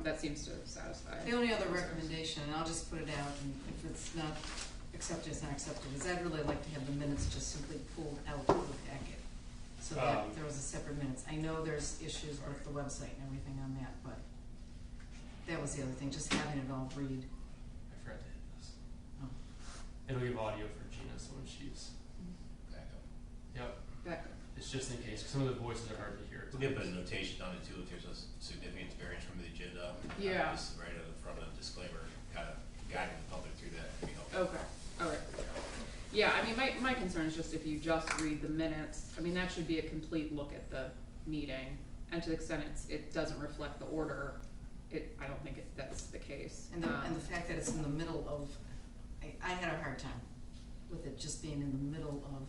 that seems to satisfy. The only other concerns. recommendation, and I'll just put it out, and if it's not accepted, it's not accepted, is I'd really like to have the minutes just simply pulled out of the packet. So that there was a separate minutes. I know there's issues with the website and everything on that, but that was the other thing, just having it all read. I forgot to hit this. Oh. It'll give audio for Gina, so when she's. Yep. Back. It's just in case, 'cause some of the voices are hard to hear. We'll get a notation on it too if there's a significant variance from the agenda. Yeah. Just right at the front of the disclaimer, kind of guiding the public through that would be helpful. Okay, alright. Yeah, I mean, my concern is just if you just read the minutes, I mean, that should be a complete look at the meeting. And to the extent it doesn't reflect the order, I don't think that's the case. And the fact that it's in the middle of, I had a hard time with it just being in the middle of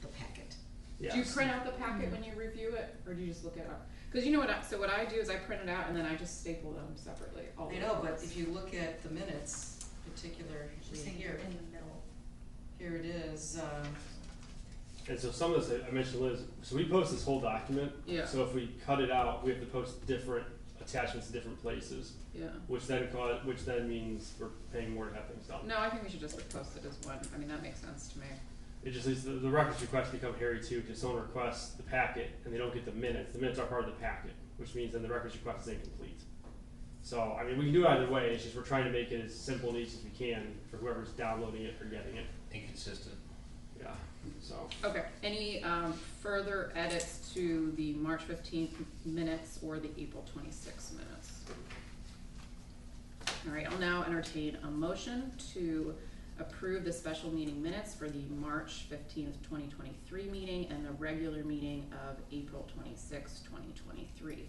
the packet. Yes. Do you print out the packet when you review it, or do you just look it up? Cause you know what I do is I print it out and then I just staple them separately, all I the know, but minutes. if you look at the minutes, particularly She's saying here, in the middle. here it is, And so some of this, I mentioned Liz, so we post this whole document. Yeah. So if we cut it out, we have to post different attachments to different places, Yeah. which then means we're paying more to have things done. No, I think we should just post it as one, I mean, that makes sense to me. It just leaves the records requests become hairy too, because someone requests the packet and they don't get the minutes. The minutes are part of the packet, which means then the records request is incomplete. So, I mean, we can do it either way, it's just we're trying to make it as simple and easy as we can for whoever's downloading it or getting it. Inconsistent. Yeah, so. Okay, any further edits to the March 15th minutes or the April 26th minutes? All right, I'll now entertain a motion to approve the special meeting minutes for the March 15th, 2023 meeting and the regular meeting of April 26th, 2023.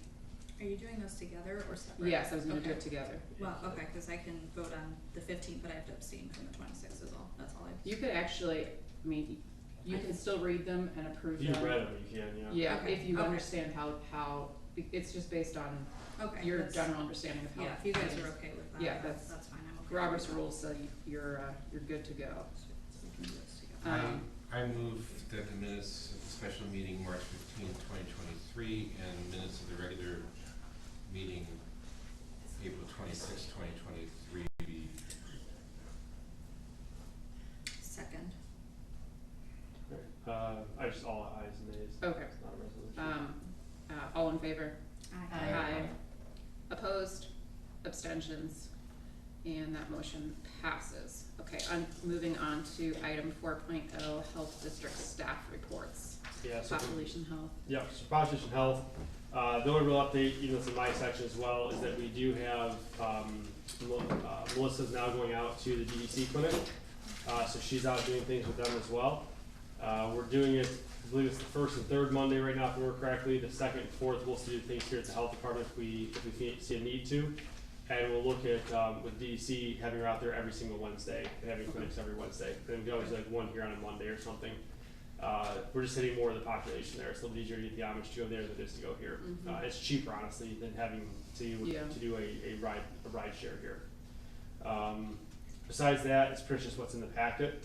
Are you doing those together or separate? Yes, I was gonna do Okay. it together. Well, okay, cause I can vote on the 15th, but I have to abstain from the 26th is all, that's all I. You could actually, I mean, you can still read them and approve If them. you read them, you can, yeah. Yeah, Okay, if you okay. understand how, it's just based on Okay. your that's- general understanding of how. Yeah, if you guys things- are okay with that. Yeah, that's fine, I'm okay. Robert's with that. rules, so you're good to go. So we can do this together. I move that the minutes of the special meeting March 15, 2023, and minutes of the regular meeting April 26, 2023 be Second. I just all ayes and nays. Okay. It's not a resolution. All in favor? Aye. Opposed? Abstentions? And that motion passes. Okay, I'm moving on to item 4.0, Health District Staff Reports. Yeah, so. Population health. Yeah, so population health, the only real update, even though it's in my section as well, is that we do have, Melissa's now going out to the DDC clinic. So she's out doing things with them as well. We're doing it, I believe it's the first and third Monday right now, if I remember correctly. The second and fourth, we'll still do things here at the health department if we see a need to. And we'll look at, with DDC, having her out there every single Wednesday, and having clinics every Wednesday. And we can always do like one here on a Monday or something. We're just hitting more of the population there. It's a little easier to get the Amish to go there than it is to go here. Mhm. It's cheaper, honestly, than having Yeah. to do a ride share here. Besides that, it's pretty just what's in the packet,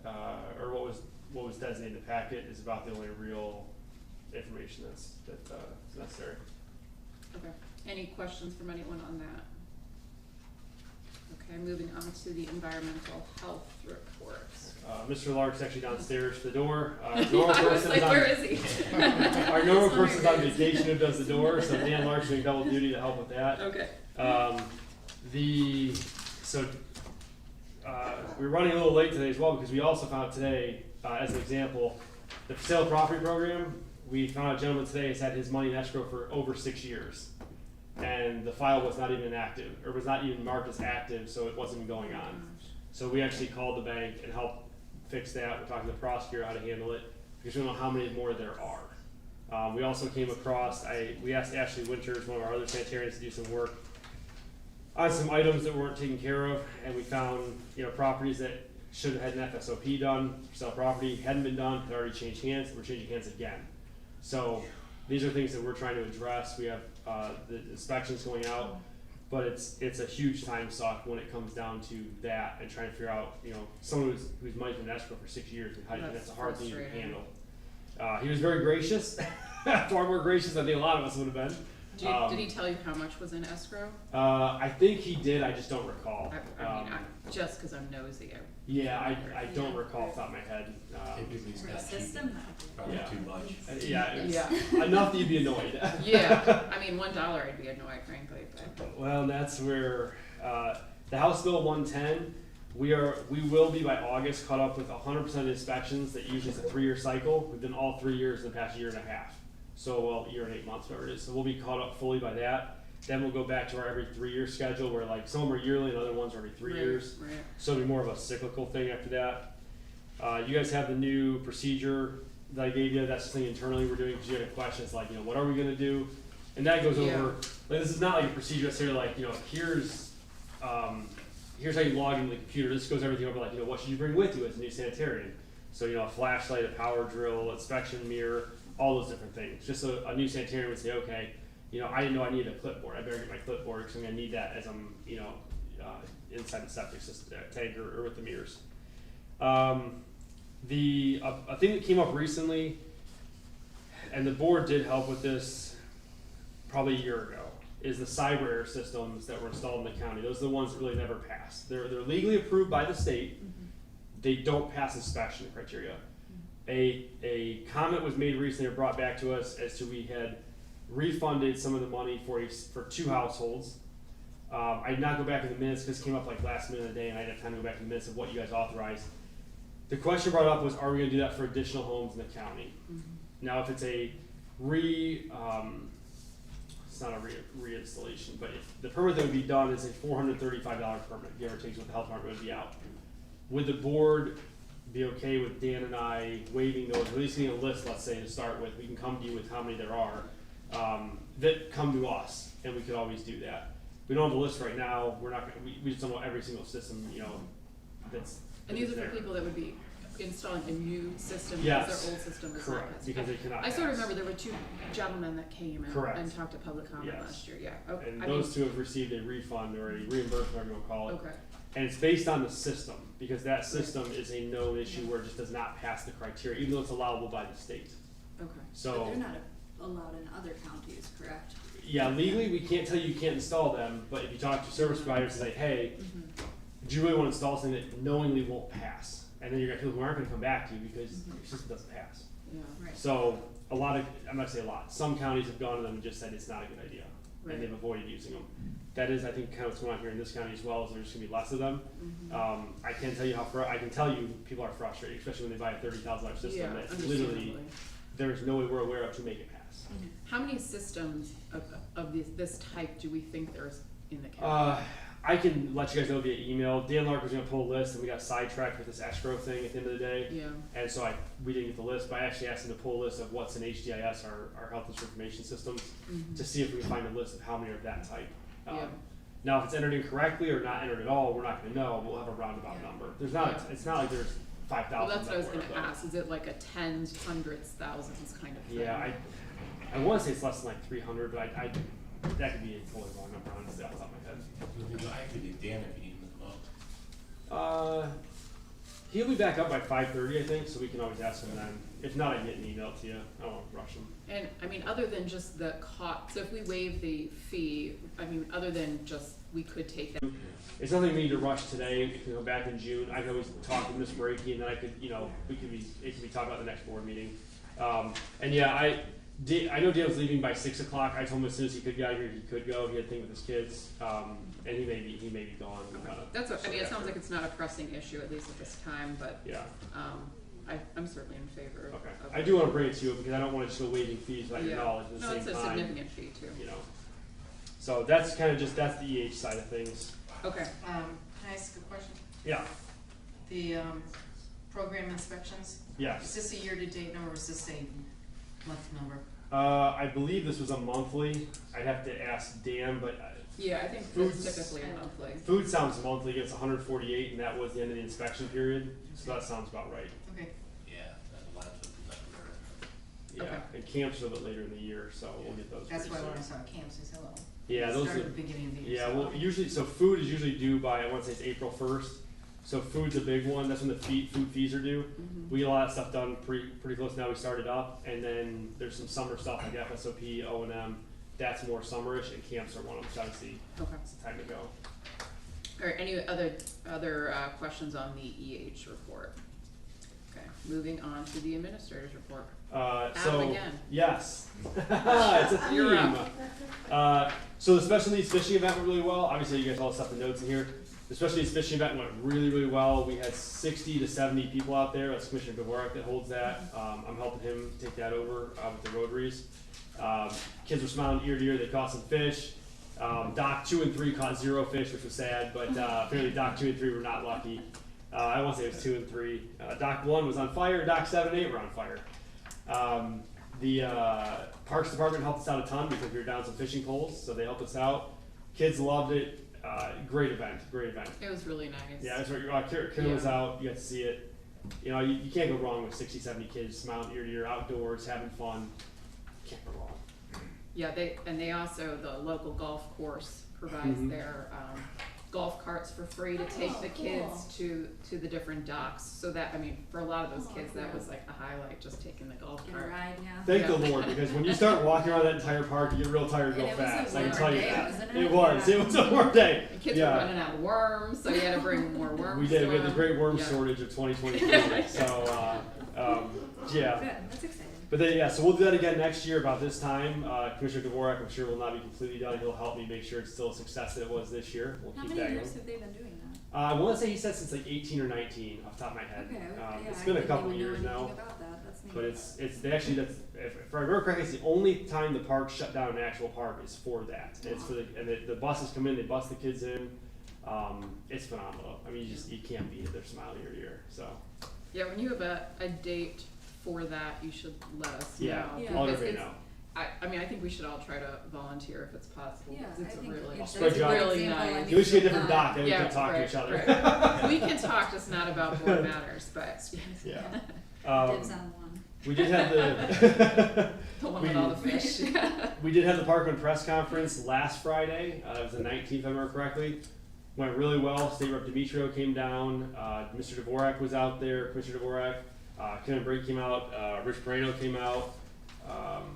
or what was designated in the packet is about the only real information that's necessary. Okay. Any questions from anyone on that? Okay, moving on to the environmental health reports. Mr. Lark's actually downstairs to the door. I was like, where is he? Our normal person's on vacation who does the door, so Dan Lark's doing double duty to help with that. Okay. We're running a little late today as well because we also found out today, as an example, the for sale property program, we found out a gentleman today has had his money in escrow for over 6 years. And the file was not even active, or was not even marked as active, so it wasn't even going on. So we actually called the bank and helped fix that. We're talking to the prosecutor how to handle it, because we don't know how many more there are. We also came across, we asked Ashley Winters, one of our other sanitarians, to do some work on some items that weren't taken care of, and we found, properties that should have had an FSOP done, for sale property, hadn't been done, had already changed hands, we're changing hands again. So these are things that we're trying to address. We have the inspections going out, but it's a huge time suck when it comes down to that and trying to figure out, someone who's money's been in escrow for 6 years, and that's a hard thing to frustrating. handle. He was very gracious, far more gracious than I think a lot of us would have been. Did he tell you how much was in escrow? I think he did, I just don't recall. I mean, just cause I'm nosy, Yeah, I don't recall off the top of my head. Typically, it's For not a system, cheap, that probably Yeah. too much. Yeah, enough that you'd be annoyed. yeah, I mean, $1 I'd be annoyed, frankly, but, Well, that's where, the House Bill 110, we will be by August caught up with 100% of the inspections that usually is a 3-year cycle. We've done all 3 years in the past year and a half. So, well, year and 8 months, whatever it is. So we'll be caught up fully by that. Then we'll go back to our every 3-year schedule where like some are yearly and other ones are every 3 right, years. right. So it'll be more of a cyclical thing after that. You guys have the new procedure that I gave you. That's the thing internally we're doing because you had questions like, what are we gonna do? And that goes Yeah. over, like this is not like a procedure necessarily like, here's how you log into the computer. This goes everything over like, what should you bring with you as a new sanitarian? So, a flashlight, a power drill, inspection mirror, all those different things. Just a new sanitarian would say, okay, I didn't know I needed a clipboard. I better get my clipboard because I'm gonna need that as I'm, inside the septic system, tank or with the mirrors. A thing that came up recently, and the board did help with this probably a year ago, is the cyber air systems that were installed in the county. Those are the ones that really never passed. They're legally approved by the state. They don't pass inspection criteria. A comment was made recently or brought back to us as to we had refunded some of the money for 2 households. I did not go back in the minutes because it came up like last minute of the day and I didn't have time to go back in the minutes of what you guys authorized. The question brought up was, are we gonna do that for additional homes in the county? Now, if it's a it's not a reinstallation, but if the permit that would be done is a $435 permit, give or take what the health department would be out. Would the board be okay with Dan and I waiving those, at least getting a list, let's say, to start with? We can come to you with how many there are, that come to us, and we could always do that. We don't have a list right now, we're not gonna, we just don't know every single system, that's And these are there. for people that would be installing a new system Yes. because their old system is not Correct, passed. because they cannot I sort of pass. remember there were 2 gentlemen that came Correct. and talked to public comment Yes. last year, yeah. Okay. And I mean, those 2 have received a refund or a reimbursement, whatever you wanna call it. okay, And it's based on the system, because that system is a known issue where it just does not pass the criteria, even though it's allowable by the state. okay. But So, they're not allowed in other counties, correct? yeah, legally, we can't tell you can't install them, but if you talk to service providers and say, hey, do you really wanna install something that knowingly won't pass? And then you're gonna people who aren't gonna come back to you because your system doesn't pass. Yeah, Right. So, I'm not gonna say a lot, some counties have gone to them and just said it's not a good idea, Right. and they've avoided using them. That is, I think, kind of what's going on here in this county as well, is there's gonna be less of them. I can't tell you I can tell you people are frustrated, especially when they buy a $30,000 system yeah, that literally, understandably. there's no way we're aware of to make it pass. How many systems of this type do we think there's in the county? I can let you guys know via email. Dan Lark was gonna pull a list and we got sidetracked with this escrow thing at the end of the day. Yeah, And so we didn't get the list, but I actually asked him to pull a list of what's in HDIS, our health information systems, to see if we can find a list of how many are of that type. Yeah. Now, if it's entered incorrectly or not entered at all, we're not gonna know. We'll have a roundabout Yeah. number. There's not. Yeah. It's not like there's 5,000. well, that's what I was that we're gonna aware of. ask, is it like a tens, hundreds, thousands kind of thing? Yeah, I want to say it's less than like 300, but that could be a totally wrong number, honestly, off the top of my head. I could be Dan if you need him to come up. He'll be back up by 5:30, I think, so we can always ask him then. If not, I can get an email to you. I don't want to rush him. And, I mean, other than just the cost, so if we waive the fee, I mean, other than just, we could take that. It's nothing we need to rush today. We can go back in June. I can always talk with Ms. Brakey, and then I could, it could be talked about the next board meeting. And yeah, I know Dale's leaving by 6 o'clock. I told him as soon as he could get out here, he could go. He had a thing with his kids, and he may be gone. That's what, I mean, it sounds after. like it's not a pressing issue, at least at this time, but, Yeah. I'm certainly in favor of. Okay. of I do want to bring it to you because I don't want to just go waiving fees without your Yeah. knowledge at the No, same it's a time. significant fee too. So that's kind of that's the EH side of things. Okay, Can I ask a question? Yeah. The, program inspections, is Yes. this a year-to-date number or is this a month number? I believe this was a monthly. I'd have to ask Dan, but yeah, I think Foods- it's typically a monthly. food sounds monthly. It's 148, and that was the end of the inspection period. So that sounds about right. Okay, Yeah, that lines up with that. Yeah. Okay. And camps are a little bit later in the year, so we'll get those. that's why pretty when I soon. saw camps, I said, well, Yeah, those started are. at the beginning of the year. Yeah, so- well, usually, so food is usually due by, I want to say it's April 1st. So food's a big one. That's when the food fees are due. We get a lot of stuff done pretty close now. We started up, and then there's some summer stuff like FSOP, O&M, that's more summerish, and camps are one of them, so obviously Okay. it's the time to go. All right, any other questions on the EH report? Okay, moving on to the administrator's report. So, again. yes, it's a theme. You're up. So the special needs fishing event went really well. Obviously, you guys all stuff the notes in here. The special needs fishing event went really, really well. We had 60 to 70 people out there. That's Commissioner Dvorak that holds that. I'm helping him take that over with the Rotaries. Kids were smiling ear to ear. They caught some fish. Dock 2 and 3 caught 0 fish, which was sad, but apparently Dock 2 and 3 were not lucky. I won't say it was 2 and 3. Dock 1 was on fire. Dock 7 and 8 were on fire. The Parks Department helped us out a ton because we were down some fishing poles, so they helped us out. Kids loved it. Great event. It was really nice. Yeah, that's right. Karen was out. You got to see it. You know, you can't go wrong with 60, 70 kids smiling ear to ear, outdoors, having fun. Can't go wrong. Yeah, they also, the local golf course provides Mhm. their golf carts for free to take the kids to the different docks. So that, I mean, for a lot of those kids, that was like a highlight, just taking the golf Get a cart. ride, yeah. Thank the Yeah. Lord, because when you start walking around that entire park, you get real tired real And it was a fast. I can warm tell you day, that. wasn't It it? was. Yeah. It was a warm day. The kids Yeah. were running out of worms, so you had to bring more worms. We did. to We had the them. great worm Yeah. shortage of 2023. So, yeah. Good, that's exciting. But then, yeah, so we'll do that again next year about this time. Commissioner Dvorak, I'm sure, will not be completely done. He'll help me make sure it's still a success that it was this year. We'll How keep many that years going. have they been doing that? I want to say he said since like 18 or 19 off the top of my head. Okay, yeah, It's I been a didn't couple even know years now. anything about that. That's neat. But it's they actually, that's, if I remember correctly, it's the only time the park shut down an actual park is for that. And it's for the buses come in, they bus the kids in. It's phenomenal. I mean, you can't beat it. They're smiling ear to ear. So Yeah, when you have a date for that, you should let us yeah, know. Yeah. I'll let because everybody it's- know. I mean, I think we should all try to volunteer if it's possible. Yeah, 'cause I it's a think really, I'll it's spread you out. really example, I nice. mean, We should get a different dock, then we Yeah, can talk to right, each other. right. We can talk, just not about board matters, but Yeah. Dibs on one. We did have the the one with all the fish. we did have the Parkland press conference last Friday. It was the 19th, if I remember correctly. Went really well. State Rep Demetrio came down. Mr. Dvorak was out there. Commissioner Dvorak. Kevin Brake came out. Rich Moreno came out.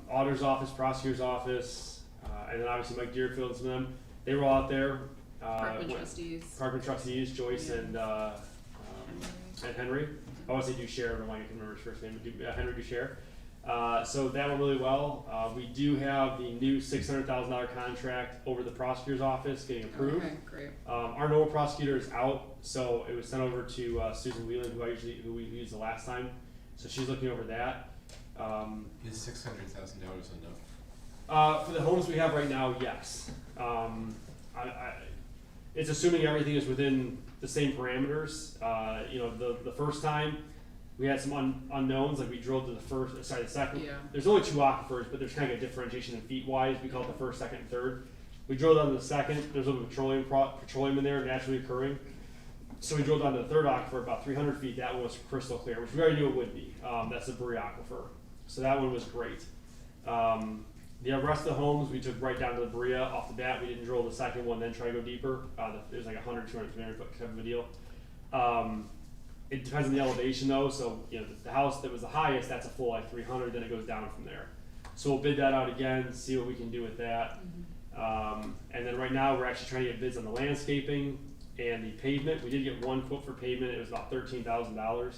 Auditor's office, prosecutor's office, and then obviously Mike Deerfield and some of them. They were all out there. Parkland trustees. Parkland trustees, Joyce Yeah. and Henry. I want to say Dushare, but I can remember his first name, but Henry Dushare. So that went really well. We do have the new $600,000 contract over the prosecutor's office getting approved. Okay, great. Our normal prosecutor is out, so it was sent over to Susan Whelan, who we used the last time. So she's looking over that. Is $600,000 enough? For the homes we have right now, yes. It's assuming everything is within the same parameters. You know, the first time we had some unknowns, like we drilled to the second. Yeah. There's only 2 aquifers, but there's kind of a differentiation in feet wise. We call it the first, second, and third. We drilled onto the second. There's a little petroleum in there naturally occurring. So we drilled onto the third aquifer about 300 feet. That one was crystal clear, which we already knew it would be. That's the Berea aquifer. So that one was great. The rest of the homes we took right down to the Berea off the bat. We didn't drill the second one, then try to go deeper. It was like 100, 200, 300 foot type of a deal. It depends on the elevation though. So you know, the house that was the highest, that's a full like 300. Then it goes down from there. So we'll bid that out again, see what we can do with that. And then right now we're actually trying to get bids on the landscaping and the pavement. We did get one quote for pavement. It was about $13,000.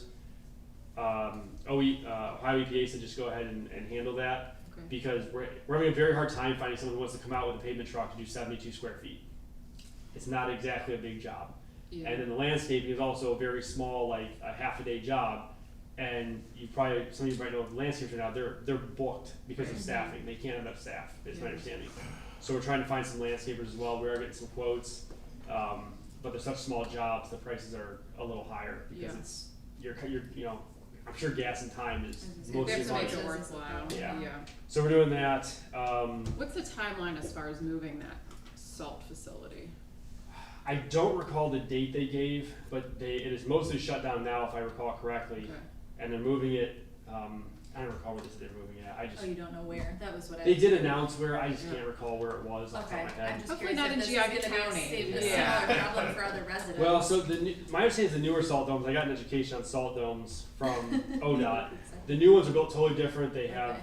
Ohio EPA said just go ahead and handle that. Okay. Because we're having a very hard time finding someone who wants to come out with a pavement truck to do 72 square feet. It's not exactly a big job. Yeah. And then the landscaping is also a very small, like a half a day job. And some of you might know the landscapers right now, they're booked because of staffing. They can't have enough staff, is my understanding. So we're trying to find some landscapers as well. We are getting some quotes. But they're such small jobs, the prices are a little higher because Yeah. it's, you're, you know, I'm sure gas and time is They mostly have to make money. it worthwhile. Yeah. Yeah. So we're doing that. What's the timeline as far as moving that salt facility? I don't recall the date they gave, but it is mostly shut down now, if I recall correctly. Okay. And they're moving it. I don't recall where they said they're moving it. Oh, you don't know where? That was what I. They was did thinking. announce where. I just can't recall where it was off the Okay, top of my head. I'm just Hopefully curious not if in this is Geauga gonna County. be a Yeah. similar problem for other residents. Well, so my understanding is the newer salt domes. I got an education on salt domes from ODOT. The new ones are built totally different. They have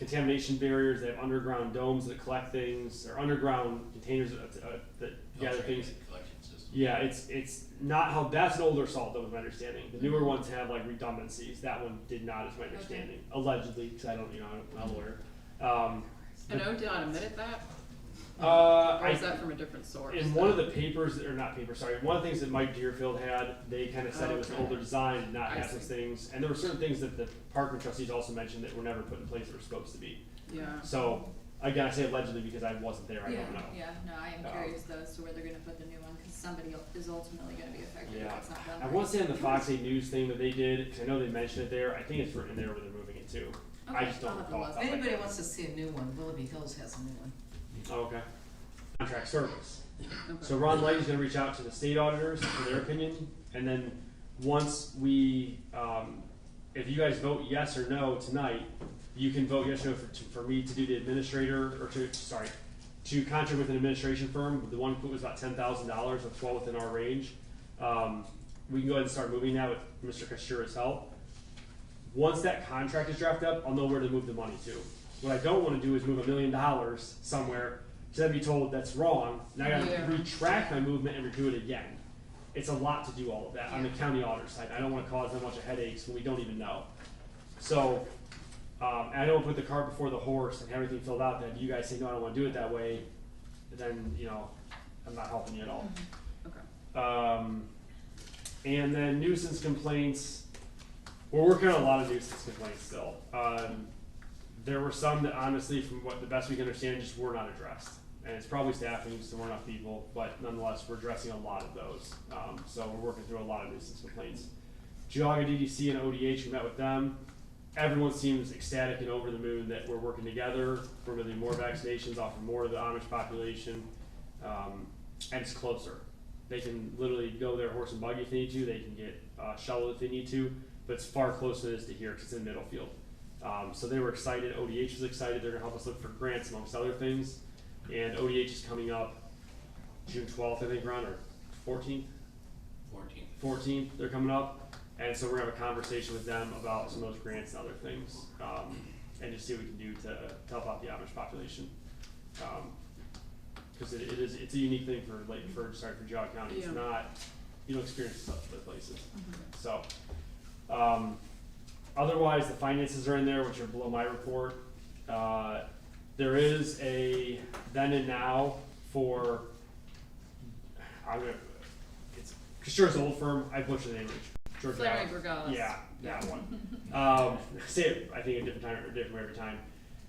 contamination barriers, they have underground domes that collect things, or underground containers that gather things. Filtration collection system. Yeah, it's not how, that's an older salt though, with my understanding. The newer ones have like redundancies, that one did not, is my understanding, allegedly, because I don't, I'm not a lawyer. And ODOT admitted that? Or I, is that from a different source? in one of the papers, or not papers, sorry, one of the things that Mike Deerfield had, they kind of said it was an Okay. older design, did not I have those see. things, and there were certain things that the Parkman trustees also mentioned that were never put in place that were supposed to be. Yeah. So, again, I say allegedly because I wasn't there, I don't know. Yeah, no, I am curious though as to where they're gonna put the new one, cause somebody is ultimately gonna be affected if Yeah, it's not done I right. want to say on the Fox 8 News thing that they did, because I know they mentioned it there, I think it's written in there where they're moving it to. I Okay, just I'll don't have to recall. look. off If the top of my anybody head. wants to see a new one, Willoughby Hills has a new one. Oh, okay. Contract service. Okay. So Ron Light is gonna reach out to the state auditors for their opinion, and then once we, if you guys vote yes or no tonight, you can vote yes or no for me to do the administrator, or to contract with an administration firm. The one quote was about $10,000, which is well within our range. We can go ahead and start moving now with Mr. Kashura's help. Once that contract is drafted up, I'll know where to move the money to. What I don't wanna do is move $1 million somewhere, so then be told that's wrong, and I gotta Yeah. retract my movement and redo it again. It's a lot to do all of that on the county auditor side. I don't wanna cause them a bunch of headaches when we don't even know. So, and I don't put the cart before the horse and have everything filled out, that you guys say, no, I don't wanna do it that way, then, I'm not helping you at all. Okay. And then nuisance complaints, we're working on a lot of nuisance complaints still. There were some that honestly, from what the best we can understand, just were not addressed. And it's probably staffing, just there weren't enough people, but nonetheless, we're addressing a lot of those. So we're working through a lot of nuisance complaints. Geauga DDC and ODH, we met with them. Everyone seems ecstatic and over the moon that we're working together. We're gonna do more vaccinations, offer more to the Amish population, and it's closer. They can literally go there horse and buggy if they need to, they can get shuttle if they need to, but it's far closer than it is to here, 'cause it's in Middlefield. So they were excited, ODH was excited, they're gonna help us look for grants amongst other things. And ODH is coming up June 12th, I think, Ron, or 14th? 14th, they're coming up, and so we're gonna have a conversation with them about some of those grants and other things, and just see what we can do to help out the Amish population. Cause it's a unique thing for Geauga County, it's Yeah. not, you don't experience such other places, so. Otherwise, the finances are in there, which are below my report. There is a then and now for, it's Kashura's old firm, I butchered the name, George Flaherty Allen. Regalis. Yeah, that one. Say it, I think a different time, or different way every time.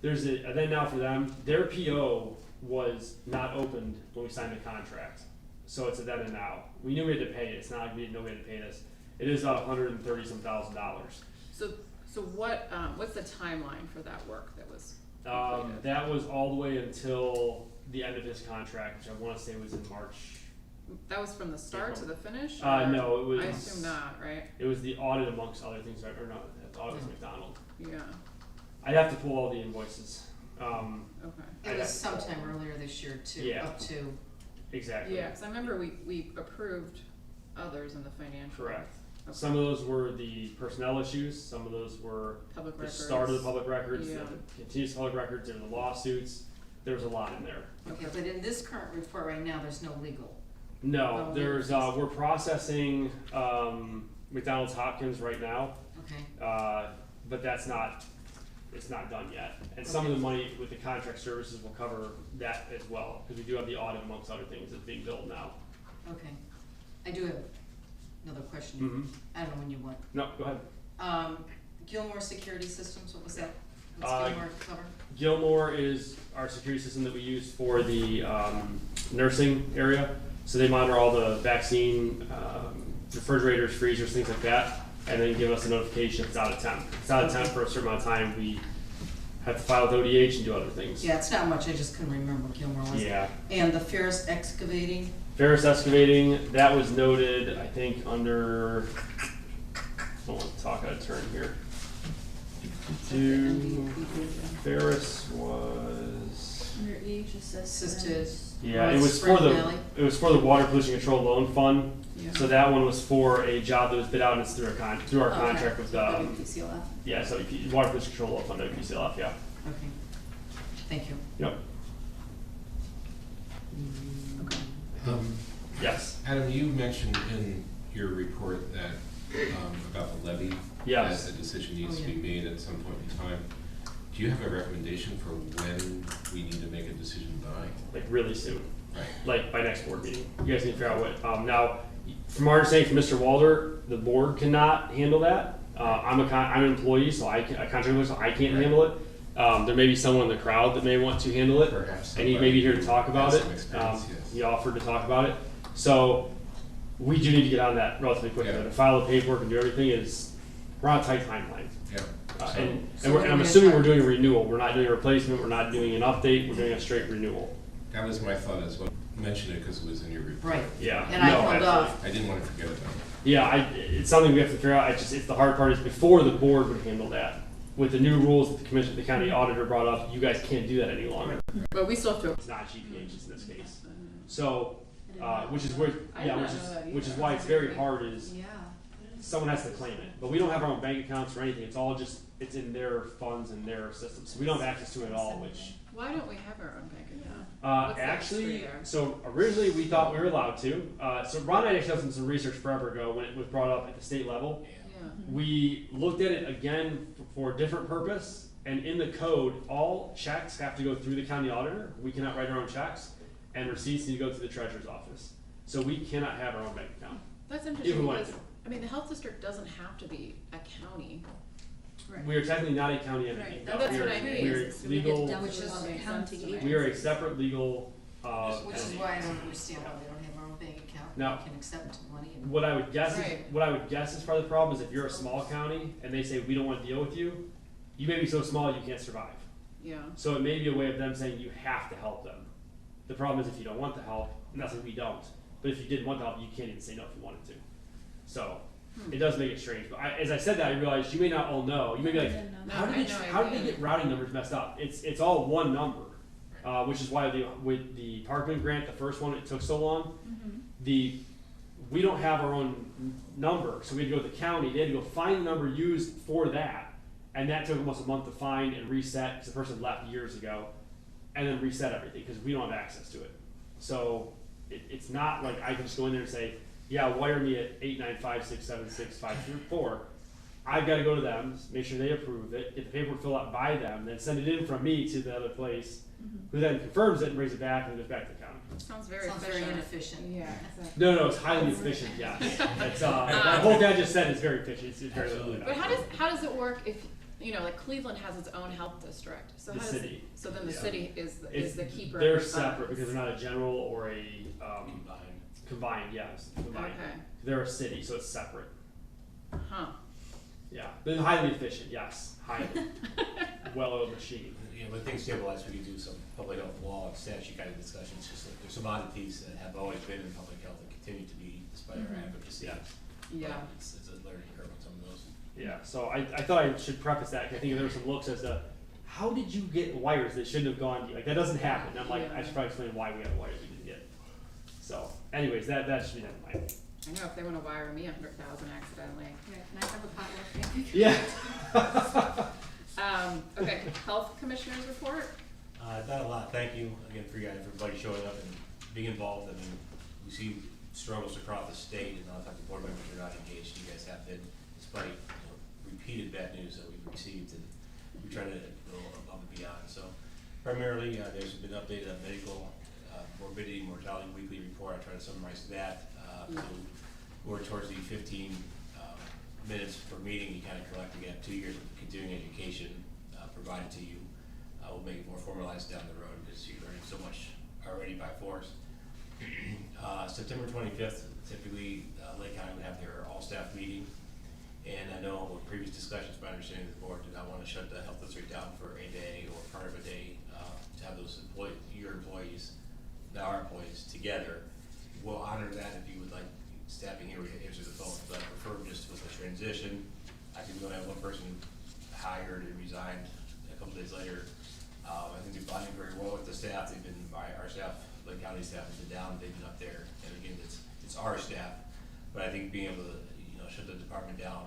There's a then now for them, their PO was not opened when we signed the contract. So it's a then and now. We knew we had to pay it, it's not like we didn't know we had to pay this. It is about $130-some thousand. So what's the timeline for that work that was completed? That was all the way until the end of his contract, which I wanna say was in March. That was from the start to the finish? No, it was. I assume not, right? It was the audit amongst other things, or no, the audit was McDonald. Yeah, I'd have to pull all the invoices. okay. It I'd was have to pull sometime them. earlier this year too, Yeah. up to, Exactly. Yeah, cause I remember we approved others in the financial. Correct. Okay. Some of those were the personnel issues, some of those were Public the records. start of the public records, Yeah. the continuous public records, there were the lawsuits, there was a lot in there. okay, but in this current report right now, there's no legal. No, Oh, there's, okay. we're processing, McDonald's Hopkins right now, Okay, but that's not, it's not done yet. And some of the money with the contract services will cover that as well, because we do have the audit amongst other things that's being built now. okay. I do have another question. Mm-hmm. I don't know when you want. No, go ahead. Gilmore Security Systems, what was that? What's Uh, Gilmore cover? Gilmore is our security system that we use for the nursing area. So they monitor all the vaccine, refrigerators, freezers, things like that, and then give us a notification if it's out of temp. If it's out of temp for a certain amount of time, we have to file with ODH and do other things. Yeah, it's not much, I just couldn't remember what Gilmore was. Yeah. And the Ferris Excavating, Ferris Excavating, that was noted, I think, under, I don't want to talk out of turn here. Ferris was, Under each assisted. yeah, it North was Spring for the, Valley? it was for the Water Pollution Control Loan Fund. Yeah. So that one was for a job that was bid out and it's through our contract with, WPCLF. yeah, so Water Pollution Control Loan Fund, WPCLF, yeah. Okay, thank you. Yep. Okay. Yes. Adam, you mentioned in your report that, about the levy. Yes. That a decision needs to Oh, be yeah. made at some point in time. Do you have a recommendation for when we need to make a decision by? Like really soon. Right. Like by next board meeting. You guys need to figure out what, now, from our understanding from Mr. Walder, the board cannot handle that. I'm an employee, so I contract with, so I can't Right. handle it. There may be someone in the crowd that may want to handle it. Perhaps. And he may be here to talk about has it. some experience, yes. He offered to talk about it. So we do need to get on that relatively quickly. Yeah. To file the paperwork and do everything we're on a tight timeline. Yeah. And So what are I'm we assuming gonna we're doing a renewal. We're not doing a replacement, we're not doing an update, we're doing a straight renewal. That was my thought as well. Mention it because it was in your report. Right, Yeah. and I no, held absolutely. off. I didn't want to forget about it. Yeah, it's something we have to figure out. It's the hard part is before the board would handle that. With the new rules that the commission, the county auditor brought up, you guys can't do that any longer. But we still have to. It's not GPHs in this case. So, which is I did not know that which is either. why it's very hard is Yeah. someone has to claim it. But we don't have our own bank accounts or anything. It's all just, it's in their funds and their systems. So we don't have access to it at all, which, Why don't we have our own bank account? What's the actually, history there? so originally we thought we were allowed to. So Ron and I actually did some research forever ago when it was brought up at the state level. Yeah. We looked at it again for a different purpose, and in the code, all checks have to go through the county auditor. We cannot write our own checks, and receipts need to go to the treasurer's office. So we cannot have our own bank account. That's If interesting we wanted because, I mean, the health district doesn't have to be a county. Right. We are technically not a county entity. Right. No, That's we what are- I mean. We are So we get to legal, dump Which it is on the makes county. sense to me. we are a separate legal, Which is entity. why I don't understand why we don't have our own bank account. No. We can accept money and. What I would guess Right. is part of the problem is if you're a small county and they say we don't want to deal with you, you may be so small you can't survive. Yeah. So it may be a way of them saying you have to help them. The problem is if you don't want the help, and that's like we don't. But if you didn't want the help, you can't even say no if you wanted to. So it does make it strange. But as I said that, I realized you may not all know. You may be like, No, how I did know how did idea. they get routing numbers messed up? It's all one number, which is why with the Parkman grant, the first one, it took so long. We don't have our own number, so we had to go to the county. They had to go find the number used for that, and that took almost a month to find and reset because the person left years ago, and then reset everything because we don't have access to it. So it's not like I can just go in there and say, yeah, wire me at 895-676-534. I've got to go to them, make sure they approve it, get the paperwork filled out by them, then send it in from me to the other place, who then confirms it and brings it back and goes back to the county. Sounds very Sounds efficient. very inefficient. Yeah. Exactly. No, it's highly efficient. Yes, it's that whole thing I just said is very efficient. It's very Absolutely. But how does it work if like Cleveland has its own health district? So The how city. So then the Yeah. city is the keeper. They're of the separate funds. because they're not a general or a Combined. combined. Yes, combined. Okay. They're a city, so it's separate. Huh. Yeah, they're highly efficient. Yes, highly well-oiled machine. You know, when things stabilize, we can do some public health law and statute kind of discussions, just like there's some oddities that have always been in public health and continue to be despite our advocacy. Yeah. Yeah. It's a learning curve on some of those. Yeah, so I thought I should preface that because I think there were some looks as to how did you get wires that shouldn't have gone to you? Like that doesn't happen. And I'm like, Yeah. I should probably explain why we got wires we didn't get. So, anyways, that should be done. I know if they want to wire me 100,000 accidentally. Yeah, can I have a potluck thing? Yeah. Okay, health commissioners report. Not a lot, thank you again for everybody showing up and being involved. I mean, we see struggles across the state and a lot of times the board members are not engaged. You guys have been, despite repeated bad news that we've received, and we try to go above and beyond. So primarily, there's been updated on medical morbidity, mortality weekly report. I try to summarize that. So we're towards the 15 minutes per meeting. You kind of collect, we have 2 years of continuing education provided to you. We'll make it more formalized down the road because you're learning so much already by force. September 25th, typically Lake County would have their all-staff meeting. And I know with previous discussions, my understanding the board did not want to shut the health district down for a day or part of a day to have those your employees, now our employees, together. We'll honor that if you would like staffing here, we can answer the phone, but I prefer just with the transition. I can go have one person hired and resigned a couple days later. I think they're bonding very well with the staff. They've been, our staff, Lake County staff has been down, they've been up there. And again, it's our staff, but I think being able to, shut the department down,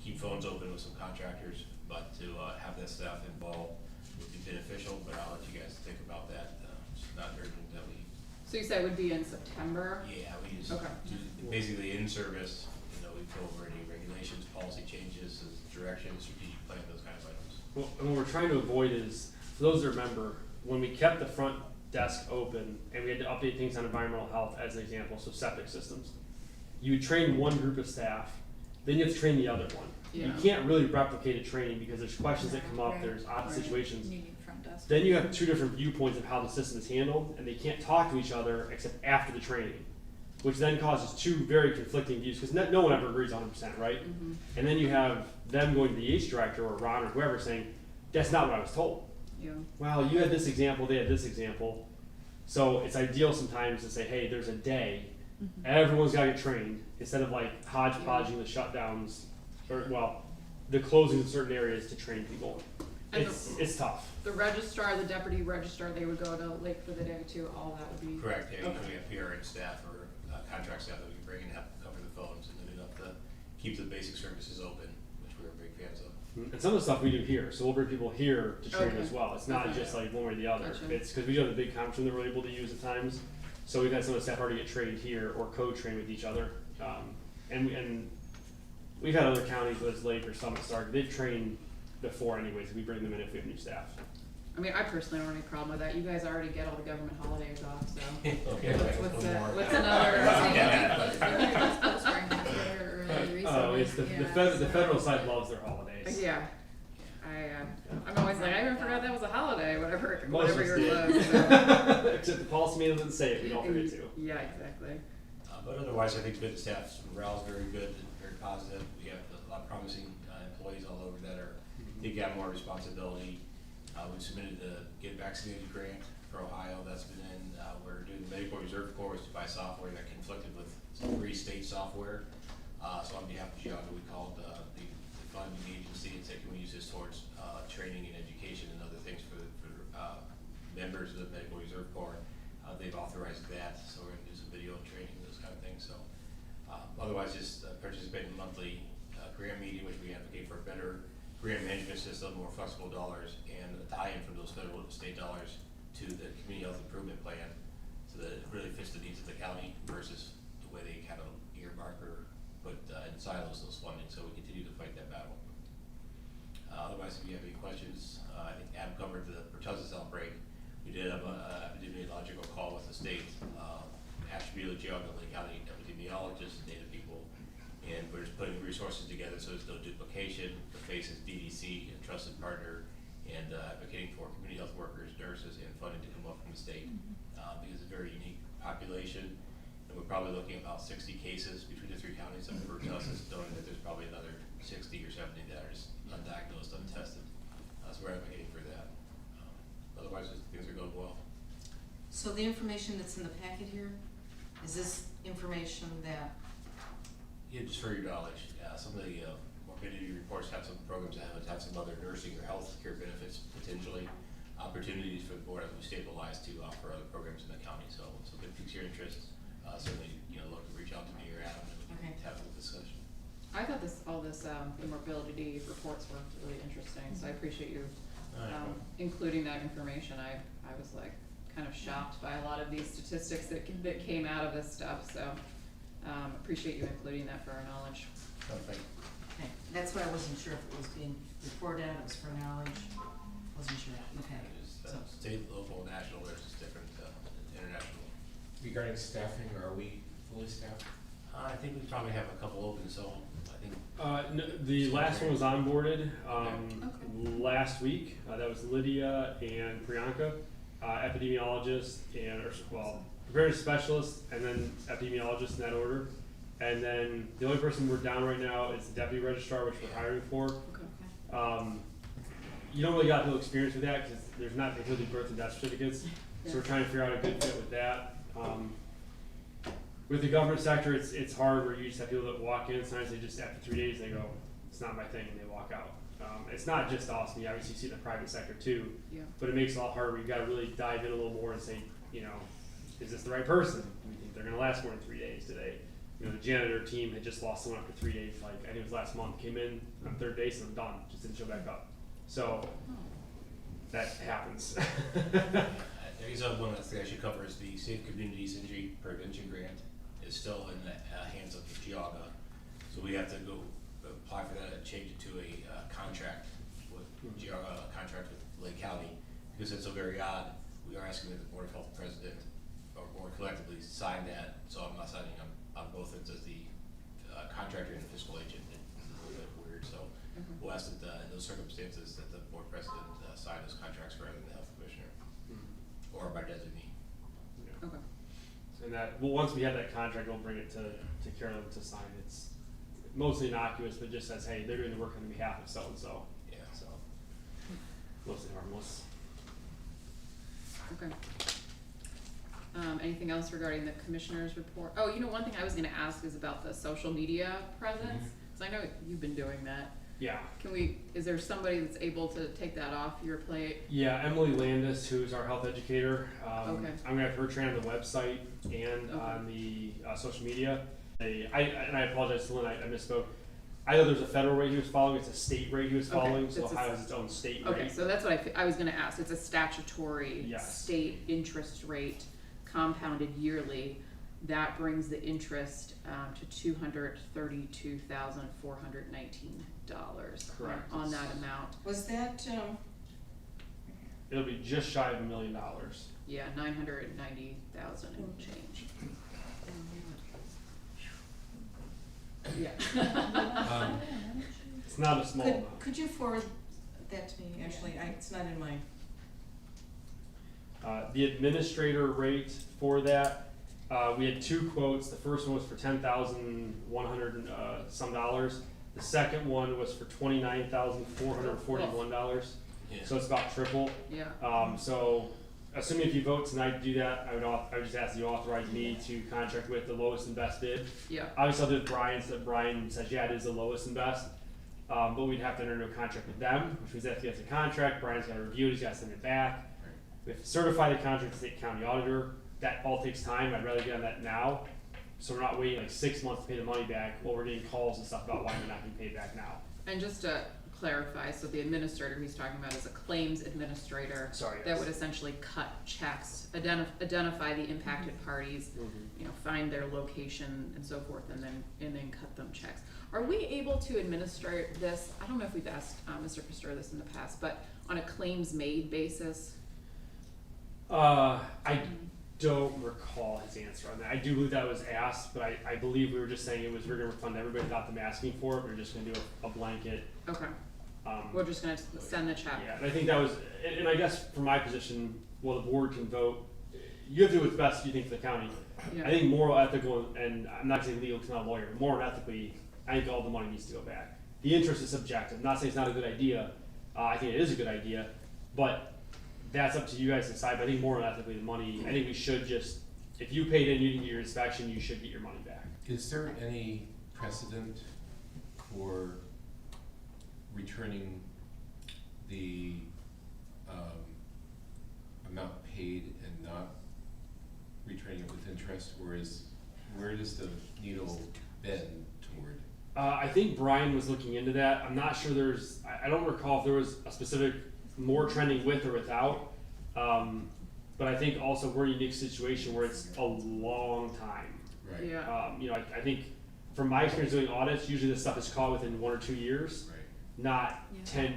keep phones open with some contractors, but to have that staff involved beneficial, but I'll let you guys think about that. It's not urgent that we, So you said it would be in September? yeah, we just Okay. do basically in service, we go over any regulations, policy changes, direction, strategic plan, those kind of items. Well, and what we're trying to avoid is, for those that remember, when we kept the front desk open and we had to update things on environmental health as an example, so septic systems, you would train one group of staff, then you have to train the other one. You Yeah. can't really replicate a training because there's questions that come up, Right, there's odd right. situations. Needing front desk. Then you have two different viewpoints of how the system is handled, and they can't talk to each other except after the training, which then causes two very conflicting views, because no one ever agrees 100%, right? Mhm. And then you have them going to the H director or Ron or whoever saying, that's not what I was told. Yeah. Well, you had this example, they had this example. So it's ideal sometimes to say, hey, there's a day, everyone's gotta get trained, instead of like hodgepodging the shutdowns, or, well, the closing of certain areas to train people. And It's tough. The registrar, the deputy registrar, they would go to Lake for the day too, all that would be. Correct, yeah, Okay. we have PRN staff or contract staff that we can bring in to help cover the phones and then enough to keep the basic services open, which we're big fans of. And some of the stuff we do here, so we'll bring people here to train Okay. as well. It's not Okay. just like one way or the other. Gotcha. It's because we do have a big conference room that we're able to use at times. So we've had some of the staff already get trained here or co-train with each other. And we've had other counties, whether it's Lake or Summit Stark, they've trained before anyways. We bring them in if we have new staff. I mean, I personally don't have any problem with that. You guys already get all the government holidays off, so. Okay, What's one more. what's another? Oh, it's the federal side loves their holidays. Yeah. I'm always like, I even forgot that was a holiday, whatever Most of us yours did. was. So. Except the policy manual doesn't say it, we don't forget to. Yeah, exactly. But otherwise, I think the staff's morale's very good, and very positive. We have a lot of promising employees all over that are, they got more responsibility. We submitted the Get Vaccinated grant for Ohio, that's been in. We're doing the Medical Reserve Corps to buy software that conflicted with some free state software. So on behalf of Giaga, we called the funding agency and said, can we use this towards training and education and other things for members of the Medical Reserve Corps. They've authorized that, so we're gonna do some video training, those kind of things, so. Otherwise, just participate in the monthly grant meeting, which we advocate for a better grant management system, more flexible dollars, and a tie-in from those federal and state dollars to the community health improvement plan, so that it really fits the needs of the county versus the way they kind of earmark or put in silos those funding, so we continue to fight that battle. Otherwise, if you have any questions, I think Adam covered the pertussis outbreak. We did have a epidemiological call with the state, Ashtabula, Geauga, Lake County epidemiologists, data people, and we're just putting resources together so there's no duplication. The face is DDC, a trusted partner, and advocating for community health workers, nurses, and funding to come up from the state, because it's a very unique population, and we're probably looking at about 60 cases between the three counties of pertussis, knowing that there's probably another 60 or 70 that are just undiagnosed, untested. So we're advocating for that. Otherwise, things are going well. So the information that's in the packet here, is this information that, Yeah, just for your knowledge, some of the morbidity reports have some programs that have some other nursing or health care benefits, potentially. Opportunities for the board as we stabilize to offer other programs in the county. So if it piques your interest, certainly, look to reach out to me or Adam and we can have a discussion. I thought all this, the mobility reports were really interesting, so I appreciate you, including that information. I was like kind of shocked by a lot of these statistics that came out of this stuff, so, appreciate you including that for our knowledge. Thank you. okay, that's why I wasn't sure if it was being reported out, it was for knowledge, wasn't sure, okay. It's state, local, national, there's just different international. Regarding staffing, are we fully staffed? I think we probably have a couple open, so I think. No, the last one was onboarded Okay. last week. That was Lydia and Priyanka, epidemiologist and, preparedness specialist, and then epidemiologist in that order. And then the only person we're down right now is the deputy registrar, which we're hiring for. Okay. You don't really got no experience with that because there's not completely birth and death certificates. So we're trying to figure out a good fit with that. With the government sector, it's hard where you just have people that walk in. Sometimes they just, after 3 days, they go, it's not my thing, and they walk out. It's not just us. You obviously see the private sector too, Yeah. but it makes it a lot harder. You got to really dive in a little more and say, is this the right person? Do we think they're going to last more than 3 days today? The janitor team had just lost someone after 3 days. Like I think it was last month. Came in on third base and I'm done. Just didn't show back up. So that happens. I guess one last thing I should cover is the Safe Communities Injury Prevention Grant is still in the hands of Geauga. So we have to go apply for that and change it to a contract with Geauga, a contract with Lake County, because it's so very odd. We are asking the Board of Health President or Board collectively sign that, so I'm not signing on both ends as the contractor and the fiscal agent. It's a little bit weird, so we'll ask that in those circumstances that the Board President sign those contracts rather than the Health Commissioner or by designee. Yeah. Okay. And that, well, once we have that contract, we'll bring it to Carolyn to sign. It's mostly innocuous, but just says, hey, they're doing the work on behalf of so-and-so. Yeah. So, mostly harmless. Okay. Anything else regarding the commissioner's report? Oh, one thing I was gonna ask is about the social media presence, cause I know you've been doing that. Yeah. Is there somebody that's able to take that off your plate? Yeah, Emily Landis, who's our health educator. Okay. I'm gonna have her train on the website and on the social media. I apologize to Lynn, I misspoke. I know there's a federal rate he was following, it's a state rate he was following, so that's a- Ohio has its own state rate. Okay, so that's what I was gonna ask, it's a statutory Yes. state interest rate compounded yearly. That brings the interest to $232,419 Correct. on that amount. Was that, It'll be just shy of $1 million. Yeah, 990,000 and change. Yeah. It's not a small could, amount. could you forward that to me, actually, it's not in my, The administrator rate for that, we had two quotes. The first one was for $10,100 some dollars. The second one was for $29,441. Yeah. So it's about triple. Yeah. So assuming if you vote tonight to do that, I would just ask you to authorize me to contract with the lowest and best bid. Yeah. Obviously, I'll do it with Brian, so that Brian says, yeah, it is the lowest and best. But we'd have to enter into a contract with them, which means that if he has a contract, Brian's gotta review it, he's gotta send it back. We have to certify the contract to the state county auditor. That all takes time. I'd rather get on that now. So we're not waiting like 6 months to pay the money back while we're getting calls and stuff about why they're not being paid back now. And just to clarify, so the administrator he's talking about is a claims administrator. Sorry, That yes. would essentially cut checks, identify the impacted parties, find their location and so forth, and then cut them checks. Are we able to administer this? I don't know if we've asked Mr. Pasteur this in the past, but on a claims made basis? I don't recall his answer on that. I do believe that was asked, but I believe we were just saying we're gonna refund everybody without them asking for it. We're just gonna do a blanket. Okay, we're just gonna send the check. Yeah, and I think that was, and I guess from my position, well, the board can vote. You have to do what's best you think for the county. Yeah. I think moral, ethical, and I'm not saying legal because I'm not a lawyer, but moral and ethically, I think all the money needs to go back. The interest is subjective. I'm not saying it's not a good idea. I think it is a good idea, but that's up to you guys to decide. But I think moral and ethically, the money, I think we should just, if you paid in, you didn't get your inspection, you should get your money back. Is there any precedent for returning the amount paid and not returning it with interest, or where does the needle bend toward? I think Brian was looking into that. I'm not sure I don't recall if there was a specific more trending with or without. But I think also we're in a unique situation where it's a long time. Right. Yeah. I think from my experience doing audits, usually this stuff is caught within 1 or 2 years, Right. not Yeah.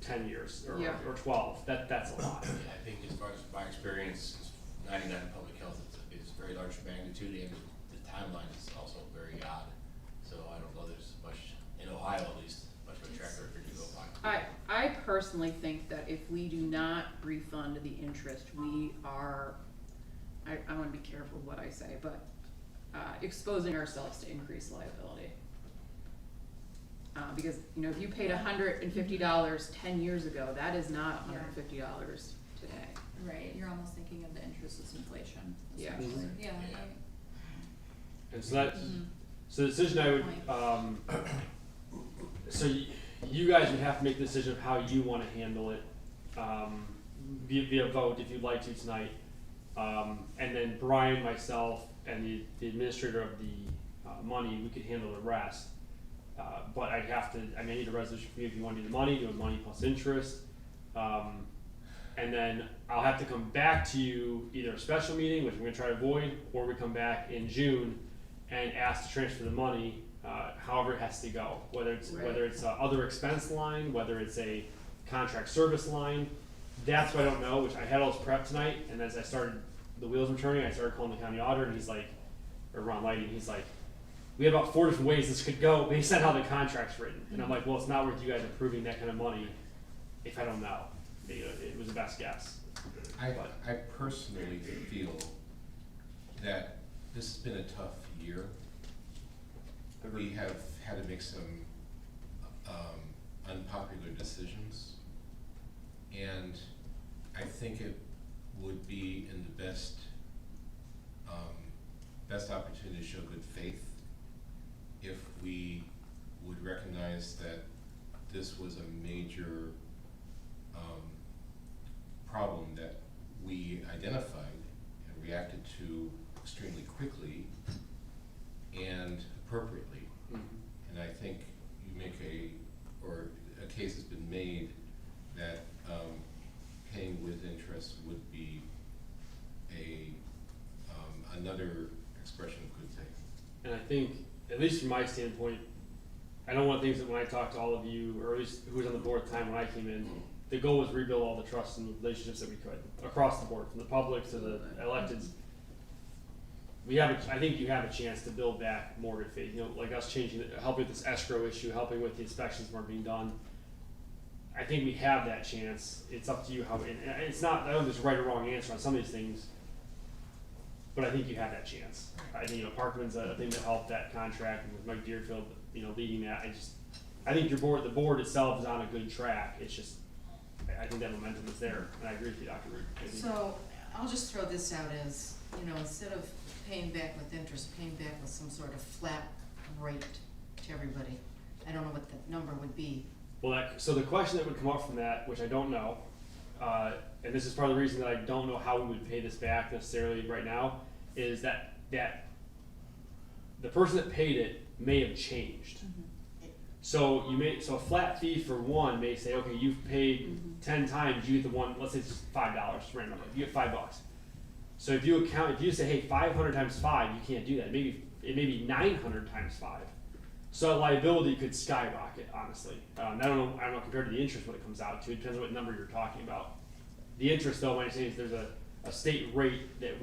10 years or, Yeah. or 12. That's a lot. Yeah, I think as far as my experience, 99 in public health is very large magnitude, and the timeline is also very odd. So I don't know there's much, in Ohio at least, much of a track record to go by. I personally think that if we do not refund the interest, we are, I wanna be careful what I say, but exposing ourselves to increased liability. Because, if you paid $150 10 years ago, that is not $150 today. Right, you're almost thinking of the interest as inflation, Yeah. essentially. Yeah. Yeah. And so that, Mhm. so the decision I would, so you guys would have to make the decision of how you want to handle it, via vote if you'd like to tonight. And then Brian, myself, and the administrator of the money, we could handle the rest. But I need a resolution from you if you want to do the money plus interest. and then I'll have to come back to you, either a special meeting, which I'm gonna try to avoid, or we come back in June and ask to transfer the money, however it has to go, whether it's, Right. whether it's a other expense line, whether it's a contract service line. That's what I don't know, which I had all this prep tonight, and as I started, the wheels were turning, I started calling the county auditor, and he's like, or Ron Lighting, he's like, we have about 4 different ways this could go based on how the contract's written. And I'm like, well, it's not worth you guys approving that kind of money if I don't know. It was the best guess. I personally feel that this has been a tough year. We have had to make some unpopular decisions, and I think it would be in the best opportunity to show good faith if we would recognize that this was a major problem that we identified and reacted to extremely quickly and appropriately. And I think you make a case has been made that paying with interest would be another expression of good faith. And I think, at least from my standpoint, I know one of the things that when I talked to all of you, or at least who was on the board at the time when I came in, the goal was rebuild all the trust and relationships that we could across the board, from the public to the electeds. I think you have a chance to build back more good faith. You know, like us helping with this escrow issue, helping with the inspections weren't being done. I think we have that chance. It's up to you how. And it's not. I don't think there's a right or wrong answer on some of these things, but I think you have that chance. I think Parkman's a thing that helped that contract, and with Mike Deerfield, leading that. I think the board itself is on a good track. It's just, I think that momentum is there, and I agree with you, Dr. Root. So, I'll just throw this out as, instead of paying back with interest, paying back with some sort of flat rate to everybody. I don't know what the number would be. Well, so the question that would come up from that, which I don't know, and this is part of the reason that I don't know how we would pay this back necessarily right now, is that the person that paid it may have changed. So a flat fee for one may say, okay, you've paid 10 times, you get the one, let's say it's $5, random, you get $5. So if you say, hey, 500 times 5, you can't do that. It may be 900 times 5. So liability could skyrocket, honestly. I don't know compared to the interest what it comes out to. It depends on what number you're talking about. The interest, though, what I'm saying is there's a state rate that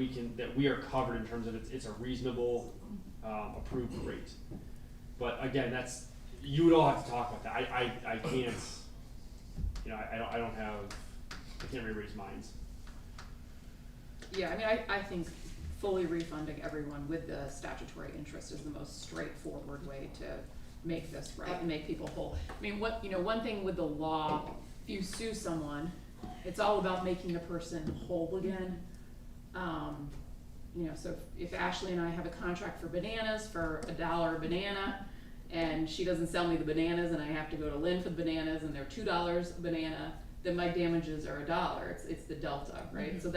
we are covered in terms of it's a reasonable approved rate. But again, you would all have to talk about that. I can't, I can't read everybody's minds. Yeah, I think fully refunding everyone with the statutory interest is the most straightforward way to make this right and make people whole. One thing with the law, if you sue someone, it's all about making the person whole again. So if Ashley and I have a contract for bananas for $1 a banana, and she doesn't sell me the bananas, and I have to go to Lynn for the bananas, and they're $2 a banana, then my damages are $1. It's the delta, right? Mm-hmm. So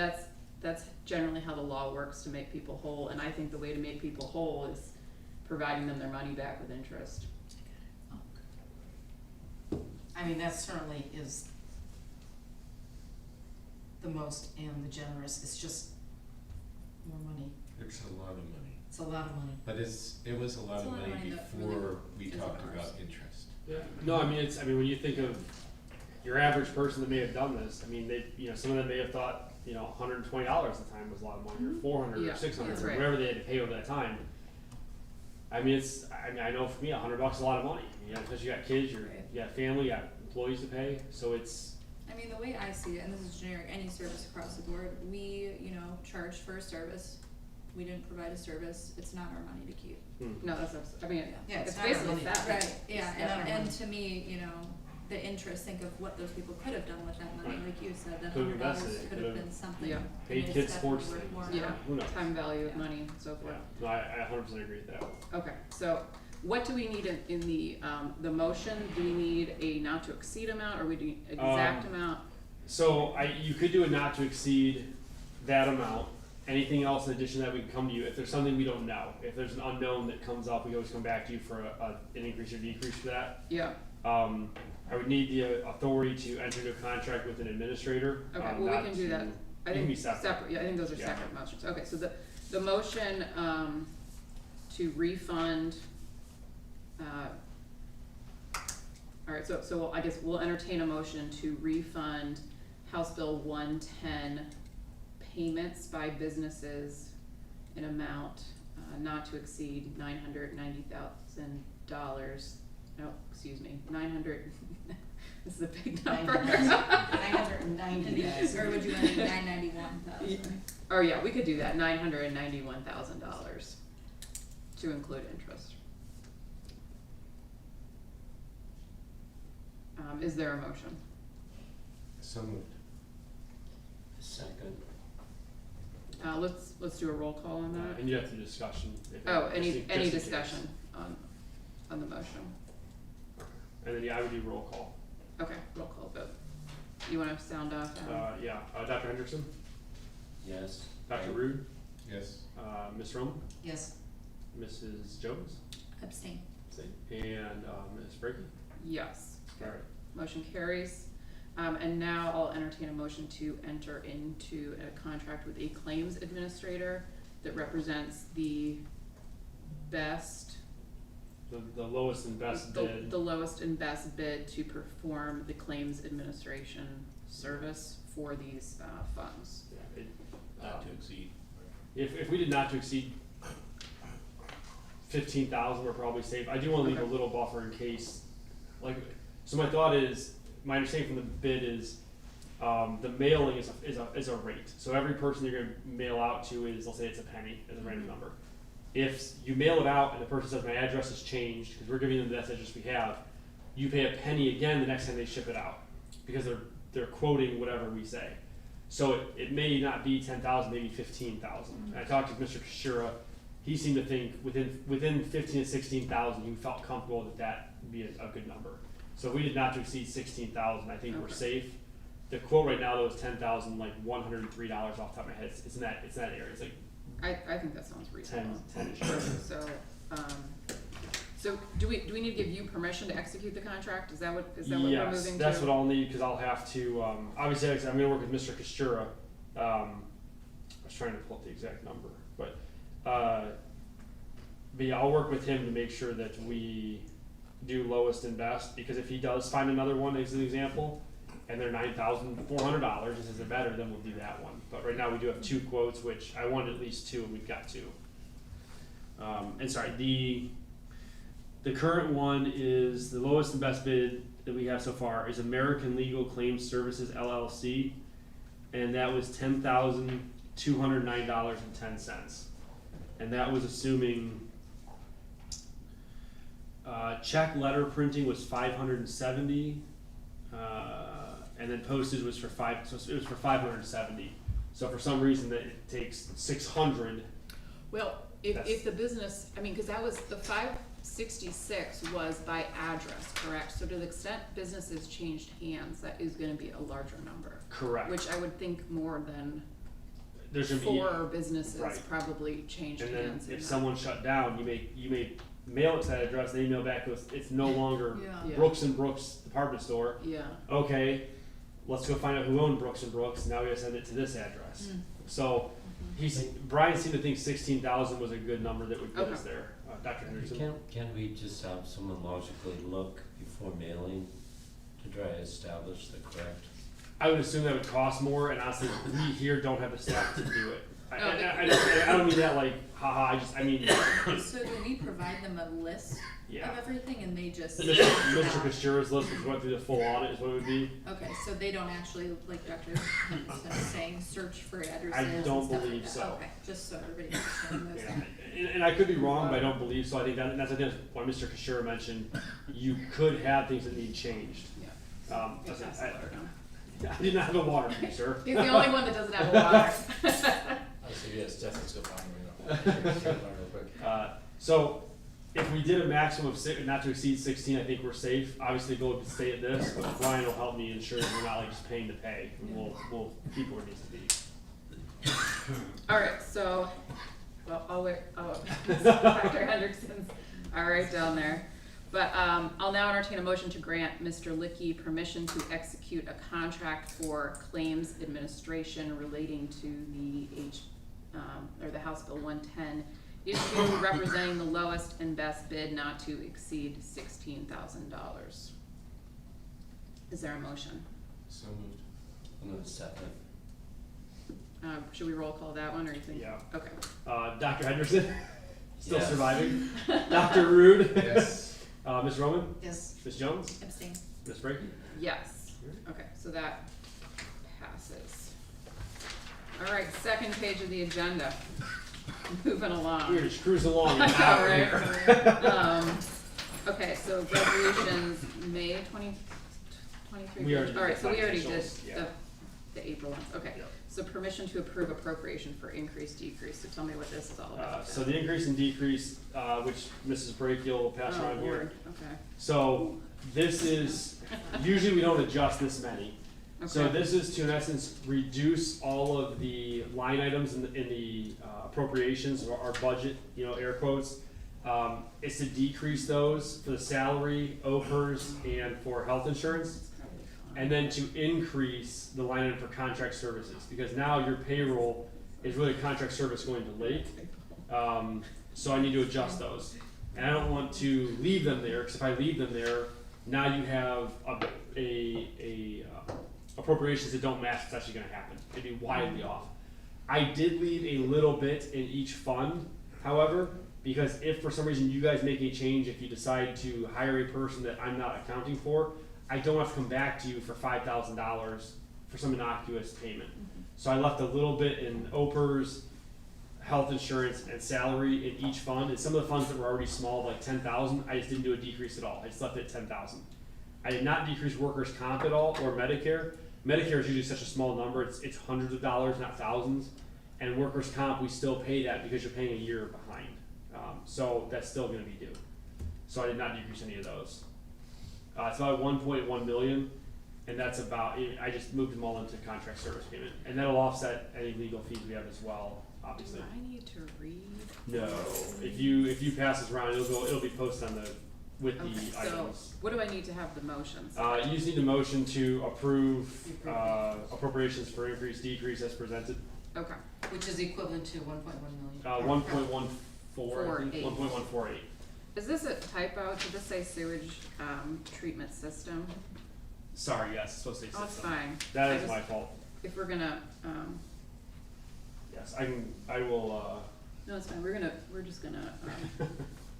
that's generally how the law works to make people whole, and I think the way to make people whole is providing them their money back with interest. That certainly is the most and the generous. It's just more money. It's a lot of money. It's a lot of money. But it was a lot of money before we talked about interest. Yeah. No, when you think of your average person that may have done this, some of them may have thought, $120 at the time was a lot of money, or $400 or $600, or whatever they had to pay over that time. I know for me, $100 is a lot of money. Because you got kids, you got family, you got employees to pay, so it's. The way I see it, and this is generic, any service across the board, we, charged for a service. We didn't provide a service. It's not our money to keep. No, that's yeah, it's not our basically money. that. Right. Yeah, It's and to me, the interest. Think of what those people could have done with that money, Right. like you said. That Could have $100 invested, could have been something. Yeah. Paid and kids it's sports definitely things. worth more Yeah. now. Who knows? Time value of Yeah. money and so forth. Yeah. No, I 100% agree with that. Okay, so what do we need in the motion? Do we need a not to exceed amount, or we do exact amount? So you could do a not to exceed that amount. Anything else in addition to that, we can come to you. If there's something we don't know, if there's an unknown that comes up, we always come back to you for an increase or decrease for that. Yeah. I would need the authority to enter into a contract with an administrator. Okay, well, not we can do that. to- I It can think be separate. yeah, I think those are Yeah. separate motions. Okay, so the motion, to refund, all right, so I guess we'll entertain a motion to refund House Bill 110 payments by businesses in amount, not to exceed $990,000. No, excuse me, 900, this is a big number. 990 guys. Or would you want to do 991,000? Oh, yeah, we could do that, $991,000 to include interest. Is there a motion? So moved. Second. Let's do a roll call on that. And you have to do discussion. Oh, any just in case. discussion on the motion? And then, yeah, I would do roll call. Okay, roll call vote. You wanna sound off? Yeah, Dr. Hendrickson, Yes. Dr. Rude, Yes. Ms. Roman, Yes. Mrs. Jones, Abstain. and Ms. Brady. Yes. All right. Motion carries. And now I'll entertain a motion to enter into a contract with a claims administrator that represents the best, The lowest and best bid. the lowest and best bid to perform the claims administration service for these, funds. Yeah, Not to exceed. if we did not to exceed 15,000, we're probably safe. I do wanna leave a Okay. little buffer in case, like, so my thought is, my understanding from the bid is, the mailing is a rate. So every person you're gonna mail out to is, let's say it's a penny as a random number. If you mail it out and the person says my address has changed, because we're giving them the best address we have, you pay a penny again the next time they ship it out, because they're quoting whatever we say. So it may not be 10,000, maybe 15,000. I talked to Mr. Kashura, he seemed to think within 15 to 16,000, he felt comfortable that would be a good number. So if we did not to exceed 16,000, I think we're Okay. safe. The quote right now though is $10,103 off the top of my head. It's in that area. It's like I think that sounds reasonable. 10-ish. So do we need to give you permission to execute the contract? Is that what we're moving to? Yes, that's what I'll need, because I'll have to, obviously, like I said, I'm gonna work with Mr. Kashura. I was trying to pull up the exact number, but yeah, I'll work with him to make sure that we do lowest and best, because if he does find another one as an example, and they're $9,400, he says they're better, then we'll do that one. But right now, we do have two quotes, which I wanted at least two, and we've got two. And sorry, the current one is, the lowest and best bid that we have so far is American Legal Claims Services LLC, and that was $10,209.10. And that was assuming check letter printing was $570, and then postage was for so it was for $570. So for some reason that it takes $600. Well, That's- if the business, I mean, cause that was, the 566 was by address, correct? So to the extent businesses changed hands, that is gonna be a larger number. Correct. Which I would think more than There's gonna be, 4 businesses right. probably changed and then hands. in if that. someone shut down, you may mail it to that address. They email back to us. It's no longer Yeah. Yeah. Brooks and Brooks department store. Yeah, Okay, let's go find out who owned Brooks and Brooks. Now we gotta send it to this address. Mm. So Brian seemed to think 16,000 was a good number that would get us Okay. there. Dr. Henderson. Can't we just have someone logically look before mailing to try to establish the correct? I would assume that would cost more, and honestly, we here don't have the staff to do it. I don't mean that like, haha. I mean, So do we provide them a list yeah. of everything and they just? Mr. Kashura's list, which went through the full audit, is what it would be. Okay, so they don't actually, like Dr. Henderson is saying, search for addresses I and don't stuff like believe that. so. Okay, just so everybody understands those Yeah. things. And I could be wrong, but I don't believe so. I think that's why Mr. Kashura mentioned you could have things that need changed. yeah. I Pass the letter down. did not have a water for you, sir. He's the only one that doesn't have a water. I said, yes, definitely still fine, real quick. So if we did a maximum of not to exceed 16, I think we're safe. Obviously, Bill would stay at this, but Brian will help me ensure that we're not like just paying to pay. And we'll keep where it needs to be. All right, so, well, I'll wait, Dr. Hendrickson's, all right, down there. But, I'll now entertain a motion to grant Mr. Licky permission to execute a contract for claims administration relating to the the House Bill 110 issue representing the lowest and best bid not to exceed $16,000. Is there a motion? So moved. I'm gonna second. Should we roll call that one, or you think? Yeah. Okay. Dr. Henderson, still Yes. surviving. Dr. Rude. Yes. Ms. Roman, Yes. Ms. Jones, Abstain. Ms. Brady. Yes. Okay, so that passes. All right, second page of the agenda. Moving along. We're just cruising along. I an know, hour right? here. Okay, so resolutions, May 23. We already did All right, the so we already did financials, yeah. the April ones, okay. Yeah. So permission to approve appropriation for increase, decrease, so tell me what this is all about. So the increase and decrease, which Mrs. Brakefield will pass Oh, around here. Lord, okay. So this is, usually we don't adjust this many. So Okay. this is to, in essence, reduce all of the line items in the appropriations or our budget, air quotes. It's to decrease those for the salary, OPERS, and for health insurance. It's probably fine. And then to increase the line item for contract services, because now your payroll is really contract service going to Lake. So I need to adjust those. And I don't want to leave them there, because if I leave them there, now you have appropriations that don't match what's actually gonna happen. It'd be widely off. I did leave a little bit in each fund, however, because if for some reason you guys make a change, if you decide to hire a person that I'm not accounting for, I don't have to come back to you for $5,000 for some innocuous payment. So I left a little bit in OPERS, health insurance, and salary in each fund. And some of the funds that were already small, like 10,000, I just didn't do a decrease at all. I just left it at 10,000. I did not decrease workers' comp at all or Medicare. Medicare is usually such a small number; it's hundreds of dollars, not thousands. And workers' comp, we still pay that because you're paying a year behind. So that's still going to be due. So I did not decrease any of those. It's about 1.1 million, and that's about. I just moved them all into contract service payment, and that'll offset any legal fees we have as well, obviously. Do I need to read? No, if you pass this around, it'll be posted on the with Okay, the so items. what do I need to have the motions? You just need a motion to approve appropriations for increase, decrease as presented. Okay, Which is equivalent to 1.1 million. 1.14, I think, 48. 1.148. is this a typo? Should this say sewage, treatment system? Sorry, yes, it's supposed to say Oh, it's system. fine. That I is just- my fault. If we're gonna, Yes, I will, no, it's fine, we're just gonna,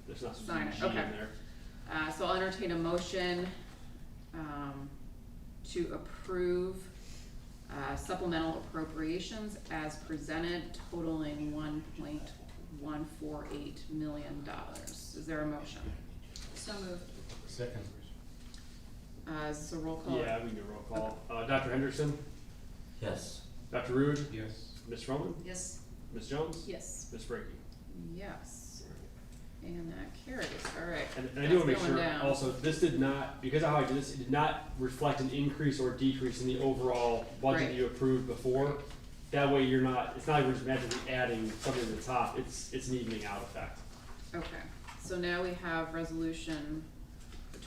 there's not Sign supposed to it, be G in okay. there. so I'll entertain a motion, to approve, supplemental appropriations as presented totaling $1.148 million. Is there a motion? So moved. Second. Is this a roll call? Yeah, we can do a roll call. Dr. Henderson, Yes. Dr. Rude, Yes. Ms. Roman, Yes. Ms. Jones, Yes. Ms. Brady. Yes, and that carries, all right. And I do want to make That's going sure down. also, this did not, because of how I did this, it did not reflect an increase or decrease in the overall budget Right. you approved before. That way you're not, it's not like we're just magically adding something to the top, it's an evening out effect. Okay, so now we have resolution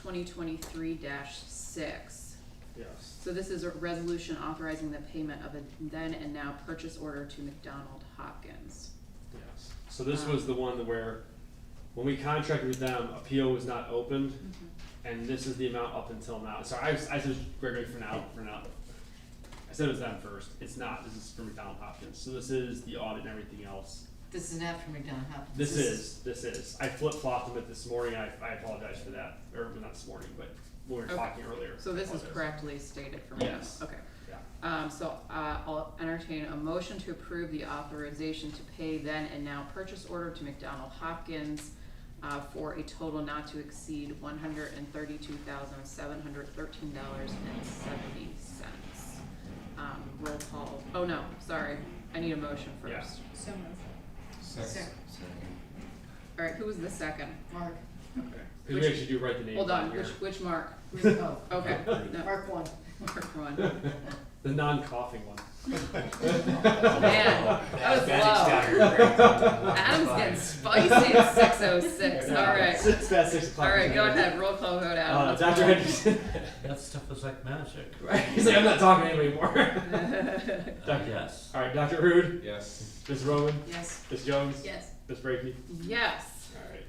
2023-6. Yes. So this is a resolution authorizing the payment of a then and now purchase order to McDonald Hopkins. Yes. So this was the one where, when we contracted with them, a PO was not opened, and this is the amount up until now. Sorry, I said Gregory for now. I said it was them first. It's not. This is for McDonald Hopkins. So this is the audit and everything else. This is not from McDonald Hopkins. This is. I flip-flopped them it this morning. I apologize for that. Or not this morning, but when we were Okay. talking earlier. So this is Apologize. correctly stated for me? Yes. Okay. Yeah. So I'll entertain a motion to approve the authorization to pay then and now purchase order to McDonald Hopkins for a total not to exceed $132,713.70. Roll call, oh no, sorry, I need a motion Yeah. first. So moved. Second. All right, who was the second? Mark. Okay. Because we actually do write the name Hold down on, here. which Mark? Oh, Okay, no, Mark 1. Mark one. The non-coughing one. Man, that was low. Adam's getting spicy at 6:06. All right. It's past 6 o'clock. All right, go ahead. Roll call vote, Adam. Let's Dr. roll. Henderson. That stuff was like magic. He's like, I'm not talking to him anymore. Yes. All right, Dr. Rude, Yes. Ms. Roman, Yes. Ms. Jones, Yes. Ms. Brakey. Yes. All right.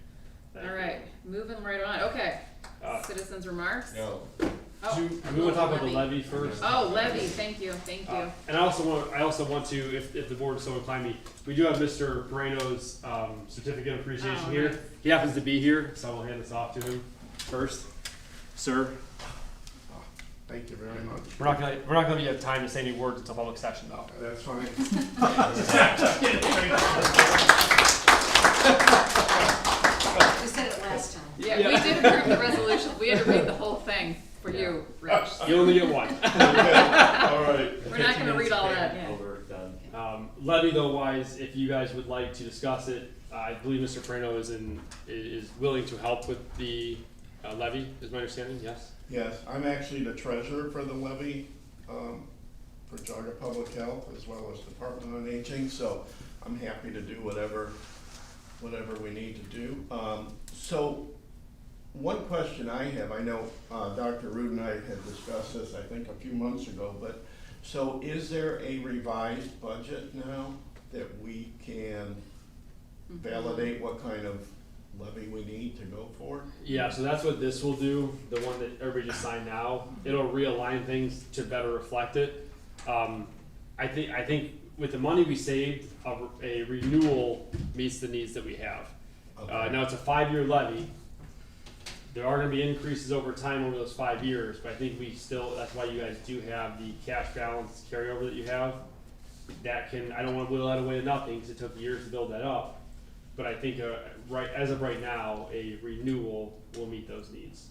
Thank All you. right, moving right on. Okay. Uh, Citizens' remarks? No. Oh, Do we want to talk about the levy first? oh, levy. Thank you. Thank you. And I also want to, if the board is so inclined me, we do have Mr. Moreno's certificate of appreciation Oh, here. nice. He happens to be here, so I will hand this off to him first. Sir, Thank you very much. we're not gonna have time to say any words until public session though. That's fine. We said it last time. Yeah, we did approve the resolution. We had to read the whole thing for you, Rich. You only get one. All right. We're not gonna read all that. Yeah. Over, done. Levy though wise, if you guys would like to discuss it, I believe Mr. Moreno is willing to help with the levy, is my understanding, yes? Yes, I'm actually the treasurer for the levy, for Geauga Public Health as well as Department on Aging, so I'm happy to do whatever we need to do. So, one question I have, I know, Dr. Rude and I had discussed this, I think, a few months ago, but, so is there a revised budget now that we can validate what kind of levy we need to go for? Yeah, so that's what this will do, the one that everybody just signed now. It'll realign things to better reflect it. I think with the money we saved, a renewal meets the needs that we have. Okay. Now it's a 5-year levy. There are gonna be increases over time over those 5 years, but I think that's why you guys do have the cash balance carryover that you have. That I don't wanna will that away to nothing, cause it took years to build that up. But I think, as of right now, a renewal will meet those needs.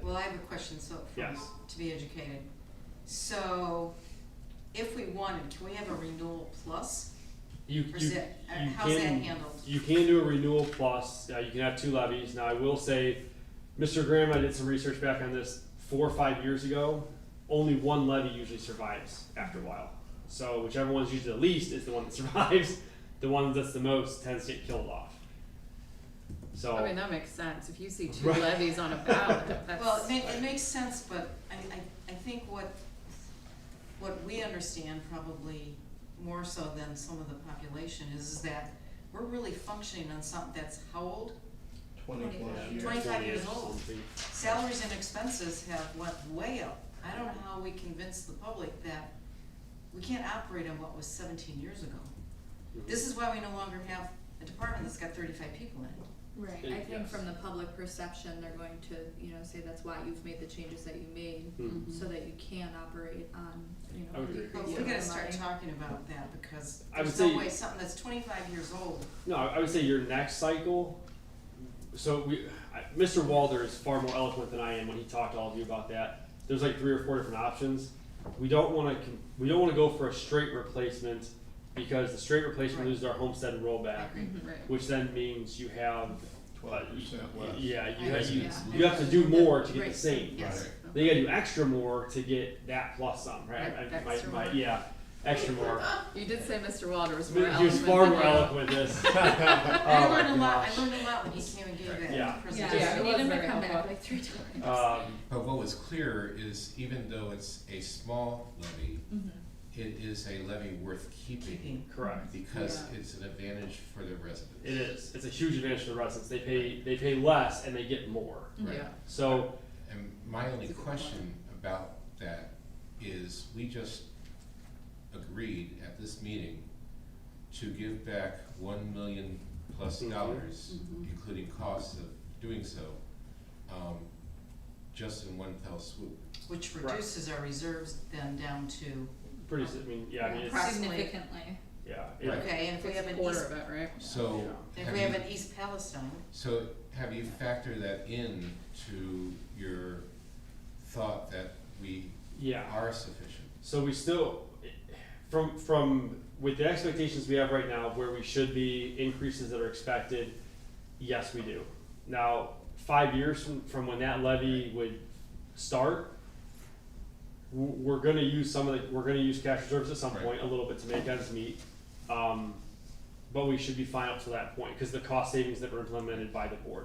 Well, I have a question, so, Yes. to be educated. So, if we wanted, can we have a renewal plus? Or is it, how's that handled? You can do a renewal plus, you can have 2 levies. Now, I will say, Mr. Graham, I did some research back on this 4 or 5 years ago. Only 1 levy usually survives after a while. So whichever one's usually the least is the one that survives. The one that's the most tends to get killed off. So. I mean, that makes sense. If you see 2 Right. levies on a ballot, that's. Well, it makes sense, but I think what we understand probably more so than some of the population is that we're really functioning on something that's how old? 20 plus years. 25 years old. Something. Salaries and expenses have went way up. I don't know how we convince the public that we can't operate on what was 17 years ago. This is why we no longer have a department that's got 35 people in it. Right, It- I think yes. from the public perception, they're going to, say that's why you've made the changes that you made, Mhm. so that you can operate on, I would agree. But decreasing we gotta the start money. talking about that because I would there's no say- way something that's 25 years old. No, I would say your next cycle. So Mr. Walder is far more eloquent than I am when he talked to all of you about that. There's like 3 or 4 different options. We don't want to go for a straight replacement because the straight replacement Right. loses our homestead and rollback, I agree. Right. which then means you have 12% less. Yeah, I you understand. have to do more to get the Right. same. Yes. Right. Then you got to do extra more to get that plus some, right? Right, extra more. Yeah, extra more. You did say Mr. Walder was He more eloquent was far than more you. eloquent this. I learned a lot, gosh. I learned a lot when he came and gave that Yeah. Yeah, presentation. Yeah, it we need was him to very come back helpful. like 3 times. But what was clear is even though it's a small levy, Mhm. it is a levy worth keeping Correct. because Yeah. it's an advantage for the residents. It is. It's a huge advantage for the residents. They pay less and they get more. Right. Yeah. So And my only That's a good question about that is, we just agreed at this meeting to give back $1 million plus dollars, Mhm. including costs of doing so, just in one fell swoop. Which Right. reduces our reserves then down to, pretty. I mean, yeah. I mean, it's Approximately. Significantly. yeah. Right. okay, and if we It's have a an quarter East, of it, right? So Yeah. if we have an East Palestine, So have you factored that in to your thought that we Yeah. are sufficient? So we still, from with the expectations we have right now, of where we should be, increases that are expected, yes, we do. Now, 5 years from when that levy would start, we're gonna use we're gonna use cash reserves at some Right. point, a little bit to make ends meet. But we should be fine up to that point, cause the cost savings that were implemented by the board.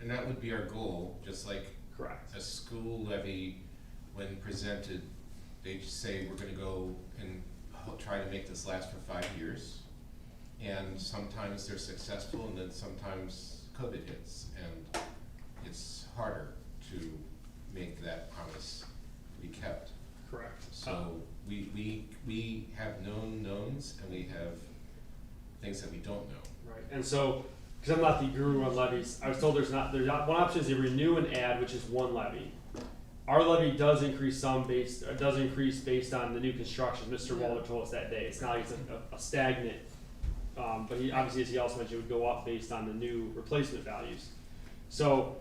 And that would be our goal, just like Correct. a school levy, when presented, they just say, we're gonna go and try to make this last for 5 years. And sometimes they're successful, and then sometimes COVID hits, and it's harder to make that promise be kept. Correct. So we have known knowns, and we have things that we don't know. Right, and so, because I'm not the guru on levies, I was told there's not, one option is they renew and add, which is one levy. Our levy does increase based on the new construction, Mr. Walter told us that day, it's not like it's a stagnant, but he, obviously, as he also mentioned, it would go up based on the new replacement values. So,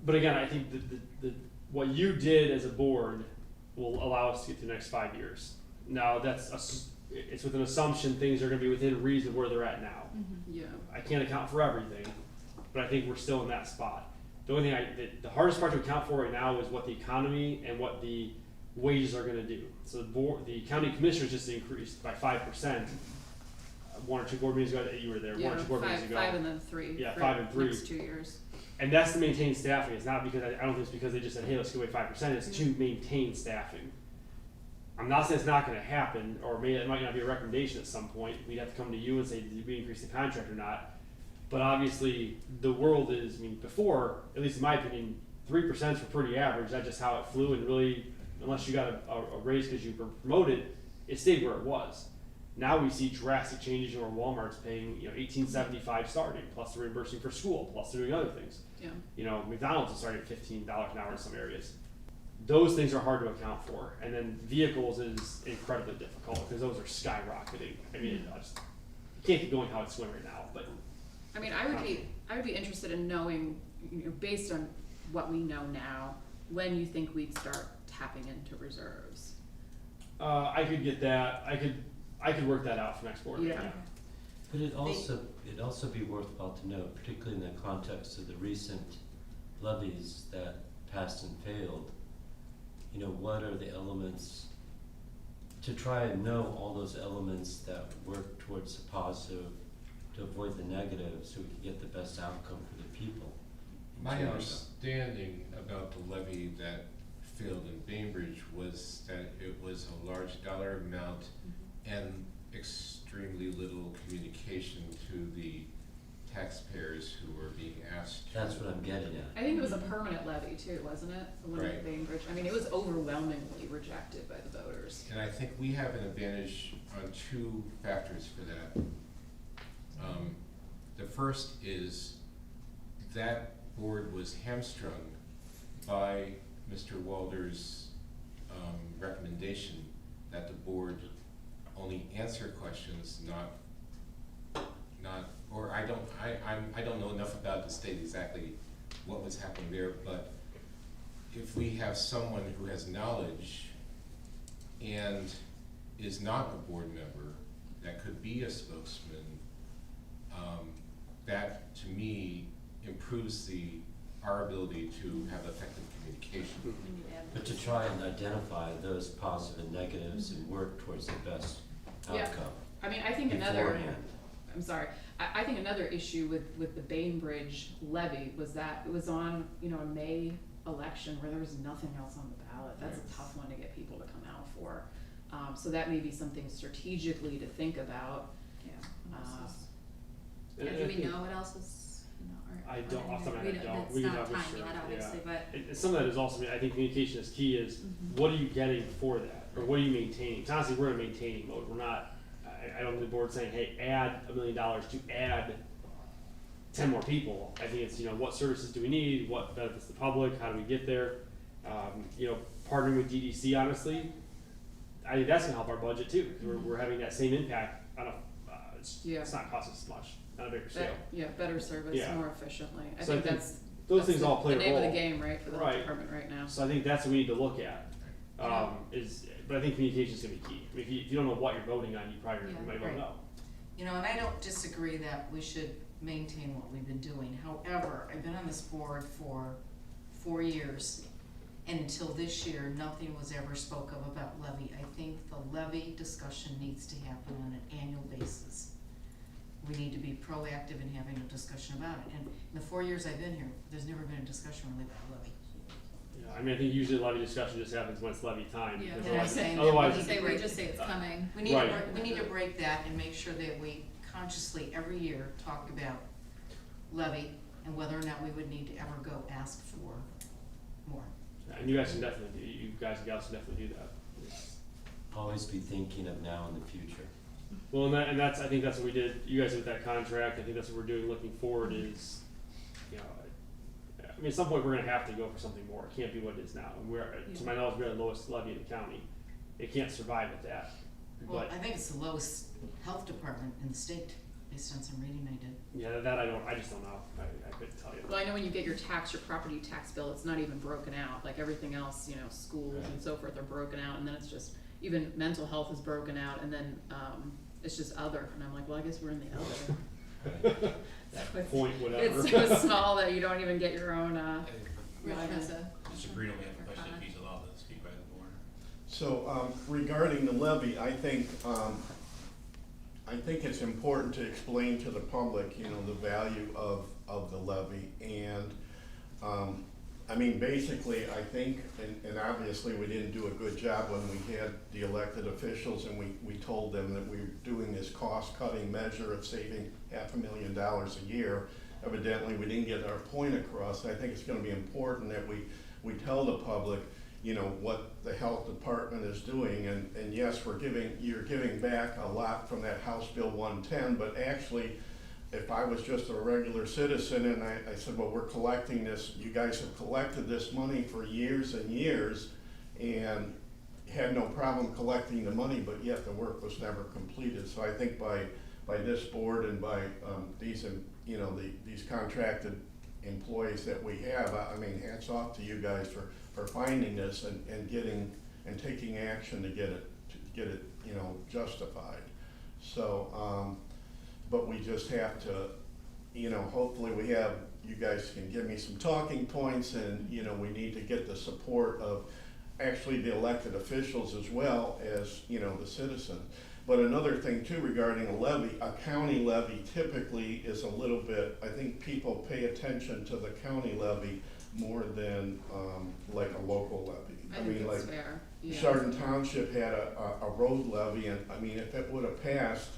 but again, I think what you did as a board will allow us to get to the next 5 years. Now, it's with an assumption things are gonna be within reason where they're at now. Yeah. I can't account for everything, but I think we're still in that spot. The only thing the hardest part to account for right now is what the economy and what the wages are gonna do. So the county commissioners just increased by 5%. One or two board meetings ago, you were there, one or two board meetings ago. Five and then 3. Yeah, for 5 and 3. Next 2 years. And that's to maintain staffing. It's not because, I don't think it's because they just said, hey, let's give away 5%. It's to maintain staffing. I'm not saying it's not gonna happen, or maybe it might not be a recommendation at some point. We'd have to come to you and say, did we increase the contract or not? But obviously, the world is, I mean, before, at least in my opinion, 3% were pretty average. That's just how it flew, and really, unless you got a raise because you were promoted, it stayed where it was. Now we see drastic changes where Walmart's paying, $18.75 starting, plus they're reimbursing for school, plus they're doing other things. Yeah. McDonald's is starting at $15 an hour in some areas. Those things are hard to account for, and then vehicles is incredibly difficult because those are skyrocketing. I mean, you can't keep going how it's going right now, but. I mean, I would be interested in knowing, based on what we know now, when you think we'd start tapping into reserves. I could get that. I could work that out for next board. Yeah. But it'd also be worthwhile to note, particularly in the context of the recent levies that passed and failed, what are the elements, to try and know all those elements that work towards the positive, to avoid the negative, so we can get the best outcome for the people. My understanding about the levy that failed in Bainbridge was that it was a large dollar amount and extremely little communication to the taxpayers who were being asked to. That's what I'm getting at. I think it was a permanent levy too, wasn't it? The one at Right. Bainbridge. I mean, it was overwhelmingly rejected by the voters. And I think we have an advantage on 2 factors for that. The first is that board was hamstrung by Mr. Walder's recommendation that the board only answer questions, or I don't know enough about the state exactly what was happening there, but if we have someone who has knowledge and is not a board member that could be a spokesman, that to me improves our ability to have effective communication. But to try and identify those positive and negatives and work towards the best Yeah. outcome I mean, I think another, beforehand. I'm sorry, I think another issue with the Bainbridge levy was that it was on, a May election where there was nothing else on the ballot. That's a tough one to get people to come out for. So that may be something strategically to think about. Yeah. Uh, Do we know what else is, or? I don't, off the top of my head, I don't. It's We can not have time research, yet, obviously, but. It's something that is also, I think communication is key, is what are you getting for that? Or what are you maintaining? 'Cause honestly, we're in maintaining mode. We're not, I don't think the board's saying, hey, add $1 million to add 10 more people. I think it's, what services do we need? What benefits the public? How do we get there? Partnering with DDC, honestly, I think that's gonna help our budget too. 'Cause we're having that same impact on it's not costing us as much, not a bigger scale. better service, Yeah. more efficiently. I So I think think that's. Those that's things all play a The role. name of the game, right, for the Right. department right now. So I think that's what we need to look at. But I think communication is gonna be key. I mean, if you don't know what you're voting on, you probably Yeah, might right. not know. And I don't disagree that we should maintain what we've been doing. However, I've been on this board for 4 years, And until this year, nothing was ever spoke of about levy. I think the levy discussion needs to happen on an annual basis. We need to be proactive in having a discussion about it. And in the 4 years I've been here, there's never been a discussion really about levy. Yeah, I mean, I think usually levy discussion just happens when it's levy time. Yeah. because Yeah, I'm saying that otherwise, we Say, we just say it's coming. We need to, Right. we need to break that and make sure that we consciously, every year, talk about levy and whether or not we would need to ever go ask for more. and you guys can definitely, you guys and gals can definitely do that. It's- Always be thinking of now and the future. Well, and that's, I think that's what we did, you guys did with that contract, I think that's what we're doing looking forward is, you know, I mean, at some point, we're gonna have to go for something more, it can't be what it is now, and we're, to my knowledge, we're the lowest levy in the county. It can't survive at that, Well, but, I think it's the lowest health department in the state, based on some reading I did. yeah, that I just don't know, I couldn't tell you. Well, I know when you get your property tax bill, it's not even broken out, like everything else, you know, schools and so forth are broken out, and then it's just, even mental health is broken out, and then, it's just other, and I'm like, well, I guess we're in the other. So it's- Point, whatever. It's so small that you don't even get your own, Rich has a. Mr. Brito may have a question if he's allowed to speak by the board. So, regarding the levy, I think it's important to explain to the public, you know, the value of the levy. And, I mean, basically, I think, and obviously we didn't do a good job when we had the elected officials and we told them that we were doing this cost-cutting measure of saving $500,000 a year. Evidently, we didn't get our point across. I think it's gonna be important that we tell the public, you know, what the health department is doing. And yes, you're giving back a lot from that House Bill 110, but actually, if I was just a regular citizen and I said, well, we're collecting this, you guys have collected this money for years and years and had no problem collecting the money, but yet the work was never completed. So I think by this board and by these, you know, these contracted employees that we have, I mean, hats off to you guys for finding this and getting, and taking action to get it, you know, justified. So, but we just have to, you know, hopefully you guys can give me some talking points, and, you know, we need to get the support of actually the elected officials as well as, you know, the citizens. But another thing too regarding a levy, a county levy typically is a little bit, I think people pay attention to the county levy more than, like a local levy. I think that's fair, yeah. Chardon Township had a road levy, and I mean, if it would have passed,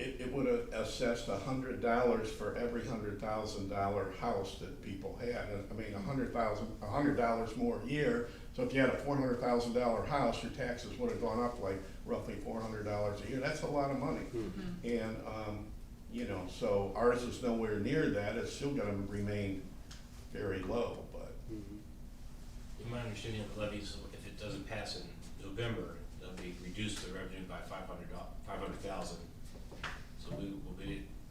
it would have assessed $100 for every $100,000 house that people had. And I mean, $100 more a year. So if you had a $400,000 house, your taxes would have gone up like roughly $400 a year. That's a lot of money. Mm-hmm. And you know, so ours is nowhere near that. It's still going to remain very low, but. In my understanding of the levies, if it doesn't pass in November, they'll be reduced the revenue by $500,000. So we will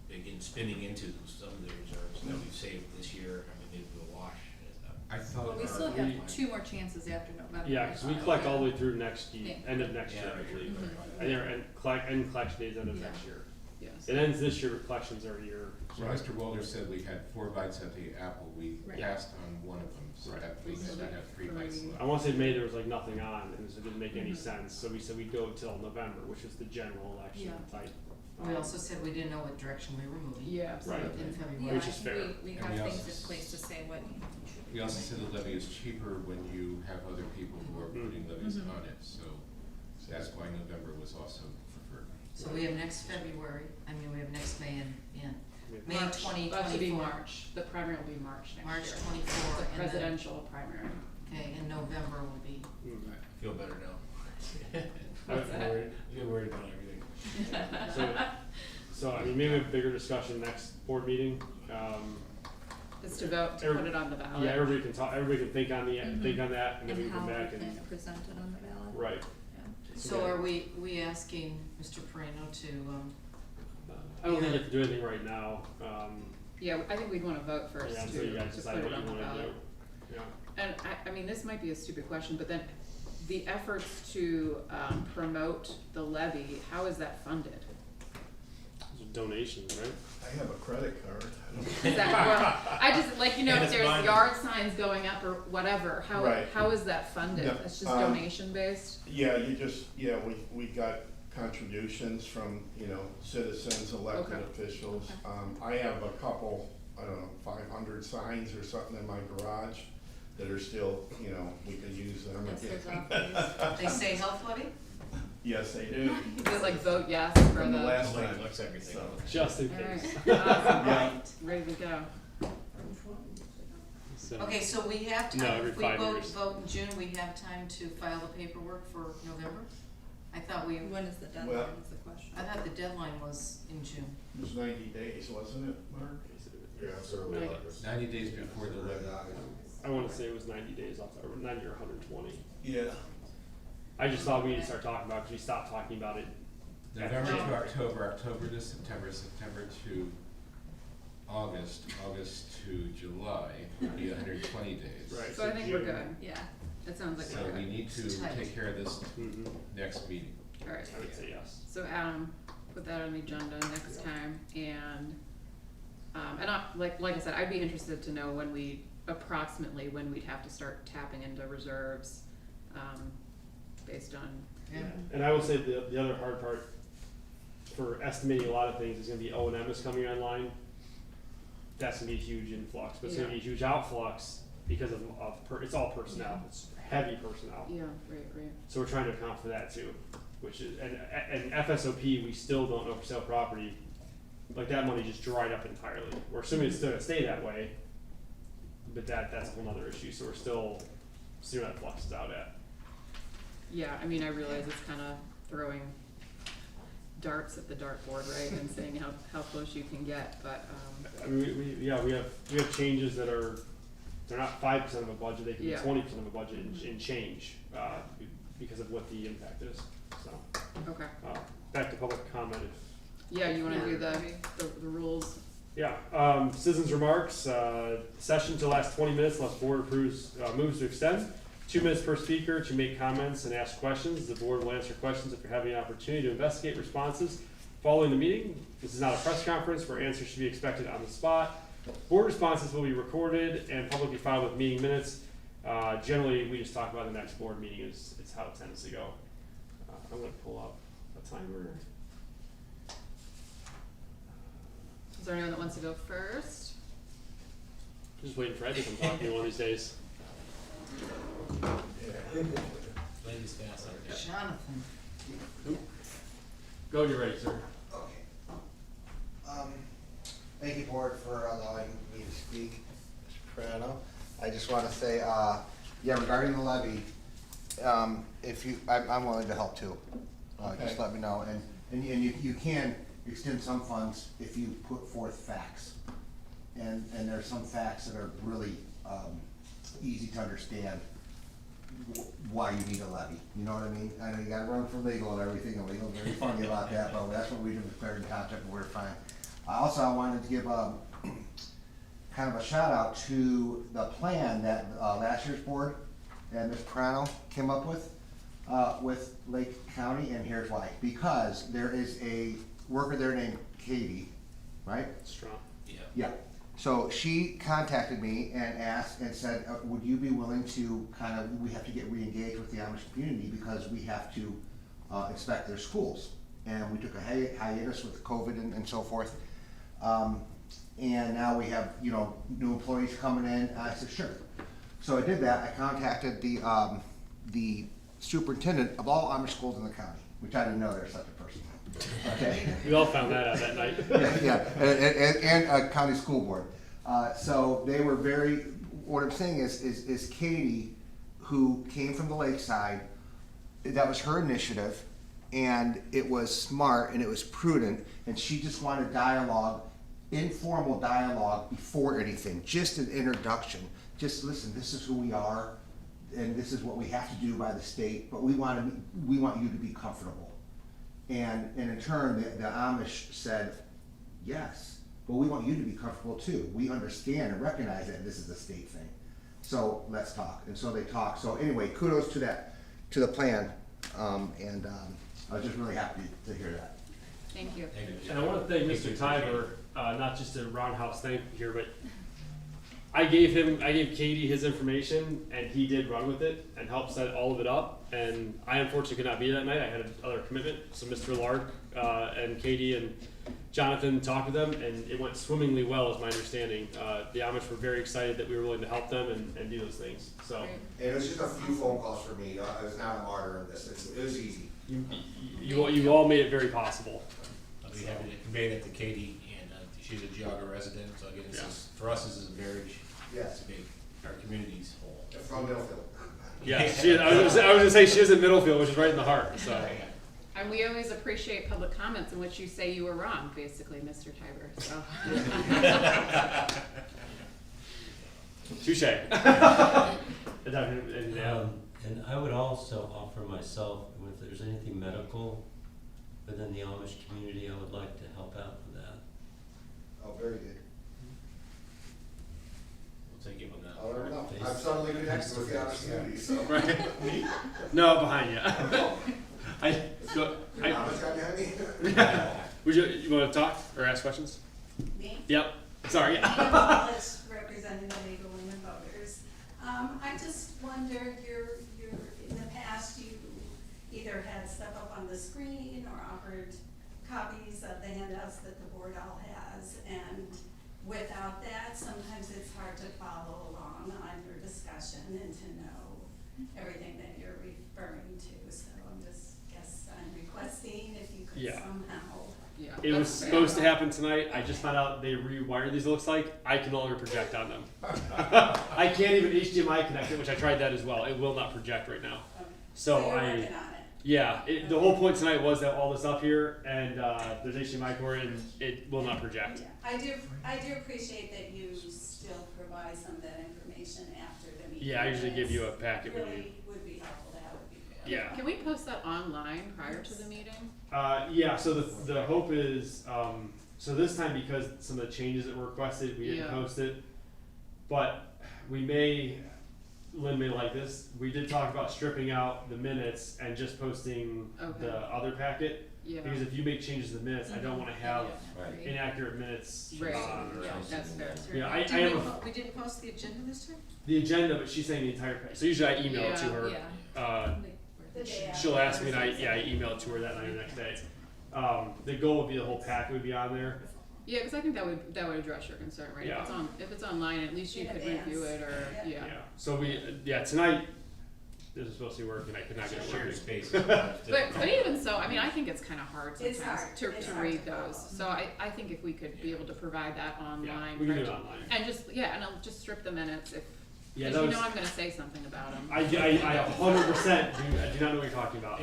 begin spending into some of the reserves that we've saved this year. I mean, maybe we'll wash. I thought. Well, we still have 2 more chances after November. Yeah, because we collect all the way through next year, Yeah. end of next year, I believe. And collection days end of next year. Yes. It ends this year, but collections are a year. So Mr. Walter said we had 4 bites at the apple. We Right. passed on one of them, so Right. that means we have 3 bites left. I want to say May there was like nothing on, and so it didn't make any sense, so we said we'd go till November, which is the general election Yeah. type. We also said we didn't know what direction we were moving. Yeah, absolutely. In Yeah, February. Which is fair. we And have we things also in place to say what. We also said the levy is cheaper when you have other people who are putting levies Mhm. on it, so that's why November was also preferred. So we have next February, we have next May and May March. 2024. That should be March, the primary will be March next year. March 24, The and then, presidential primary. okay, and November will be, Mhm. I feel better now. What's that? I feel worried about everything. So, I mean, maybe a bigger discussion next board meeting. It's to vote, to put it on the ballot. Yeah, everybody can talk, everybody can think on think on that, and then we And can come how back we and, can present it on the ballot. right. Yeah. so are we asking Mr. Perino to, I don't think you have to do anything right now, Yeah, I think we'd wanna vote first yeah, to until you guys put decide it what on you the wanna ballot. do. Yeah. And I mean, this might be a stupid question, but then the efforts to promote the levy, how is that funded? donations, right? I have a credit card. I don't- Is that, well, I just, like, you know, And if it's there's mine. yard signs going up or whatever, Right. how is that funded? Yeah, It's just um, donation based? Yeah, we got contributions from, citizens, elected Okay. officials. Okay. I have a couple, I don't know, 500 signs or something in my garage that are still, we could use them Yes, again. there's always. They say health levy? Yes, they do. Just like vote yes for From the the, last Nobody time. collects everything. So- Just in alright, case. awesome, Yeah. ready to go. So, Okay, so we have No, time, every if we 5 vote, years. vote in June, we have time to file the paperwork for November? I thought When is the deadline, Well- is the question. I thought the deadline was in June. It was 90 days, wasn't it, Mark? Yeah, it's early Right. August. 90 days before the levy. I wanna say it was 90 days off, or 90 or 120. Yeah. I just thought we need to start talking about, cause we stopped talking about it. November No. to October, October to September, September to August, August to July would be 120 days. Right. So I think we're June. good, Yeah, it sounds like So we're we good, need to It's tight. take care of this Mhm. next meeting. alright. I would say yes. So Adam, put that on the agenda next time, and like I said, I'd be interested to know approximately when we'd have to start tapping into reserves, based on, Yeah. And I will say the other hard part for estimating a lot of things is gonna be O&M is coming online. That's gonna be a huge influx, but it's gonna be a huge outflux because it's all personnel, it's heavy personnel. yeah, right, So we're trying to account for that too, which is, and FSOP, we still don't know for sale property, like that money just dried up entirely. We're assuming it's still gonna stay that way, but that's a whole nother issue, so we're still seeing where that fluxes out at. yeah, I mean, I realize it's kinda throwing darts at the dartboard, right, and seeing how close you can get, but, I mean, we have changes that are, they're not 5% of a budget, they can be Yeah. 20% of a budget in change, because of what the impact is, so. okay. Back to public comment if. Yeah, you wanna do Yeah. the rules? Yeah, citizens remarks, session to last 20 minutes unless board moves to extend. 2 minutes per speaker to make comments and ask questions. The board will answer questions if you're having an opportunity to investigate responses following the meeting. This is not a press conference where answers should be expected on the spot. Board responses will be recorded and publicly filed with meeting minutes. Generally, we just talk about the next board meeting is how it tends to go. I'm gonna pull up a timer. Is there anyone that wants to go first? Just waiting for Ed to come talk to me one of these days. Ladies fast out there. Jonathan, Go when you're ready, sir. Okay. Thank you, board, for allowing me to speak, Mr. Prano. I just want to say, regarding the levy, if you, I'm willing to help too. Just Okay. let me know, and you can extend some funds if you put forth facts. And there's some facts that are really, easy to understand why you need a levy, you know what I mean? I know you gotta run for legal and everything, and legal's very funny about that, but that's what we do with Clarendon Township, and we're fine. I wanted to give kind of a shout out to the plan that last year's board and Ms. Prano came up with Lake County, and here's why. Because there is a worker there named Katie, right? Strong. Yeah. Yeah, so she contacted me and asked and said, would you be willing to we have to get re-engaged with the Amish community because we have to inspect their schools. And we took a hiatus with COVID and so forth. And now we have, new employees coming in. I said, sure. So I did that. I contacted the superintendent of all Amish schools in the county, which I didn't know there's such a person. Okay. We all found that out that night. Yeah, and a county school board. So they were what I'm saying is Katie, who came from the lakeside, that was her initiative, and it was smart and it was prudent, and she just wanted dialogue, informal dialogue before anything, just an introduction. Just listen, this is who we are, and this is what we have to do by the state, but we want you to be comfortable. And in turn, the Amish said, yes, but we want you to be comfortable too. We understand and recognize that this is a state thing. So let's talk. And so they talked. So anyway, kudos to the plan. I was just really happy to hear that. Thank you. Thank you. And I want to thank Mr. Tiber, not just a roundhouse thank you here, but I gave Katie his information, and he did run with it and help set all of it up. And I unfortunately could not be that night. I had another commitment. So Mr. Lark and Katie and Jonathan talked with them, and it went swimmingly well, is my understanding. The Amish were very excited that we were willing to help them and do those things. So Great. And it was just a few phone calls for me. I was not a martyr in this. It was easy. you all made it very possible. I'll be happy to convey that to Katie, and she's a Geauga resident, so again, this is, for us, this is a very, Yes. it's big, our community's whole. From Middlefield. Yeah, I was gonna say she is in Middlefield, which is right in the heart. So. And we always appreciate public comments in which you say you were wrong, basically, Mr. Tiber, so. Touche. And I would also offer myself, if there's anything medical within the Amish community, I would like to help out with that. Oh, very good. We'll take you on that. Oh, I'll let her know. I'm suddenly connected with the opportunity, so. Right. No, behind you. I Amish got behind me? would you want to talk or ask questions? Me? Yep. Sorry. Eva Wallace, representing the League of Women Voters. I just wondered, in the past, you either had stuff up on the screen or offered copies of the handouts that the board all has, and without that, sometimes it's hard to follow along on your discussion and to know everything that you're referring to. So I'm requesting if you could Yeah. somehow. Yeah. It was supposed to happen tonight. I just found out they rewired these. It looks like I can no longer project on them. I can't even HDMI connect it, which I tried that as well. It will not project right now. Okay. So you're I. working on it. Yeah, the whole point tonight was that all this up here and there's HDMI cord and it will not project. Yeah, I do appreciate that you still provide some of that information after the meeting. Yeah, I usually give you a packet when you. Really would be helpful, that would be good. Yeah. Can we post that online prior to the meeting? Yeah, so the hope is, so this time because some of the changes that were requested, we didn't Yeah. post it. But we may, Lynn may like this, we did talk about stripping out the minutes and just posting Okay. the other packet. Yeah. Because if you make changes to the minutes, I don't wanna have Right. inaccurate minutes. Right, on- yeah, that's fair. Yeah, I Did have we didn't post the agenda this time? the agenda, but she's saying the entire packet. So usually I email it to Yeah, her. yeah. The day She'll ask me and after. I email it to her that night or the next day. The goal would be the whole packet would be on there. Yeah, because I think that would address your concern, right? Yeah. If it's online, at least you In could advance. review it, or, Yeah. yeah. So tonight, this is supposed to be working, I could not get it Shared working. space. But even so, I mean, I think it's kind of hard It's sometimes hard. to It's hard read to those. follow. So I think if we could be able to provide that Yeah, online. we can do prior it to- online. And just, and I'll just strip the minutes if, Yeah, because that you was, know I'm gonna say something about them. I 100% do not know what you're talking about.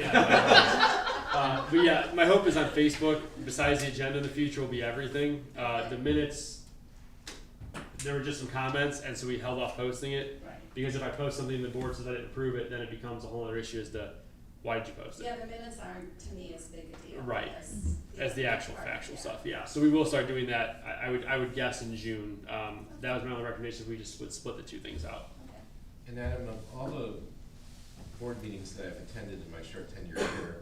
But yeah, my hope is on Facebook, besides the agenda in the future will be everything. The minutes, there were just some comments, and so we held off posting it. Right. Because if I post something and the board says I didn't approve it, then it becomes a whole other issue as to why did you post it? Yeah, the minutes aren't, to me, as big a deal. Right. As the actual part, factual yeah. stuff, yeah. So we will start doing that. I would guess in June. That was my only recommendation. We just would split the two things out. Okay. And Adam, of all the board meetings that I've attended in my short tenure here,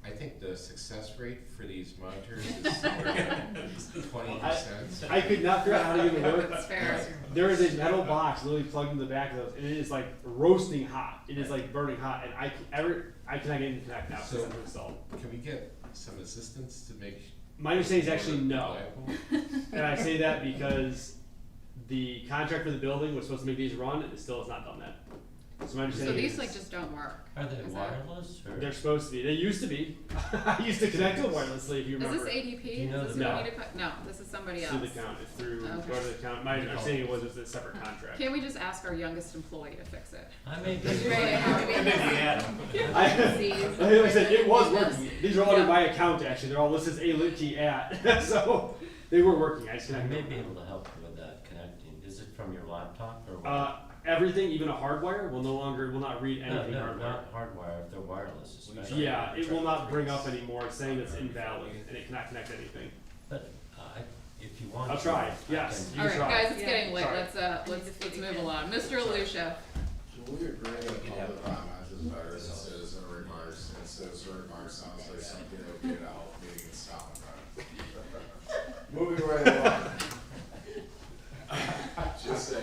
I think the success rate for these monitors is somewhere 20%. I could not figure out how to even work. That's fair. There is a metal box literally plugged in the back of those, and it is like roasting hot. It is like burning hot, and I cannot get it to connect now So- because I'm installed. Can we get some assistance to make? My understanding is actually no, reliable? and I say that because the contract for the building was supposed to make these run, and it still has not done that. So my So understanding these is like just don't work. Are they Is that- wireless or? they're supposed to be. They used to be. I used to connect to them wirelessly, if you Is remember. this ADP? you know Is this the- who we need to no, this is somebody It's else. through the account. It's through Okay. go to the account. My understanding was it's a separate contract. Can't we just ask our youngest employee to fix it? I may be. I said it was working. These are all under my account actually. They're all listed as A-Linky at. So they were working. I just I connected may them. be able to help you with that connecting. Is it from your laptop or what? Everything, even a hardwire, will not read anything No, hardwire. not hardwire, if they're wireless especially. Yeah, it will not bring up anymore. It's saying it's invalid and it cannot connect to anything. But if you want. I'll to, try. I Yes. can- You All right, try. guys, it's Yeah. getting late. Sorry. Let's move along. Mr. Lucia. So we agree on public comments is better than citizen remarks, and citizen remarks sounds like something that would get out town about it. Moving right along. Just saying.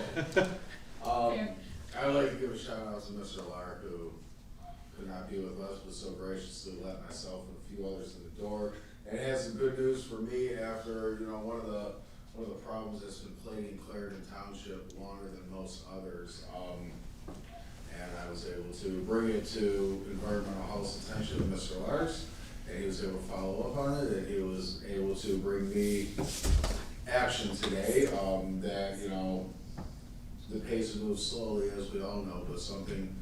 I would like to give a shout out to Mr. Lark, who could not be with us, but so graciously let myself and a few others in the door. And has some good news for me after, one of the problems that's been plaguing Clarendon Township longer than most others. And I was able to bring it to Environmental Health's attention to Mr. Larks, and he was able to follow up on it, and he was able to bring me action today, that, the pace moves slowly, as we all know, but something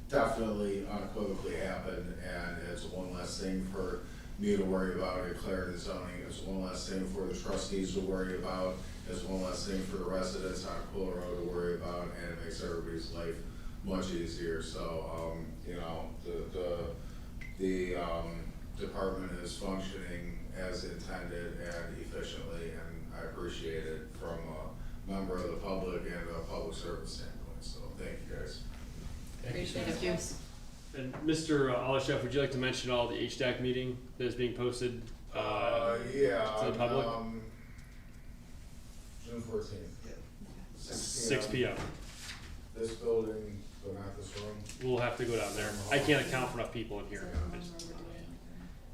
definitely unequivocally happened, and it's one less thing for me to worry about at Clarendon zoning, it's one less thing for the trustees to worry about, it's one less thing for the residents on Quilla Road to worry about, and it makes everybody's life much easier. So, the department is functioning as intended and efficiently, and I appreciate it from a member of the public and a public service standpoint. So, thank you guys. Appreciate it. And Mr. Olashef, would you like to mention all the HDAC meeting that is being posted Yeah. to the public? June 14th. 6 p.m. This building, but not this room. We'll have to go down there. I can't account for enough people in here.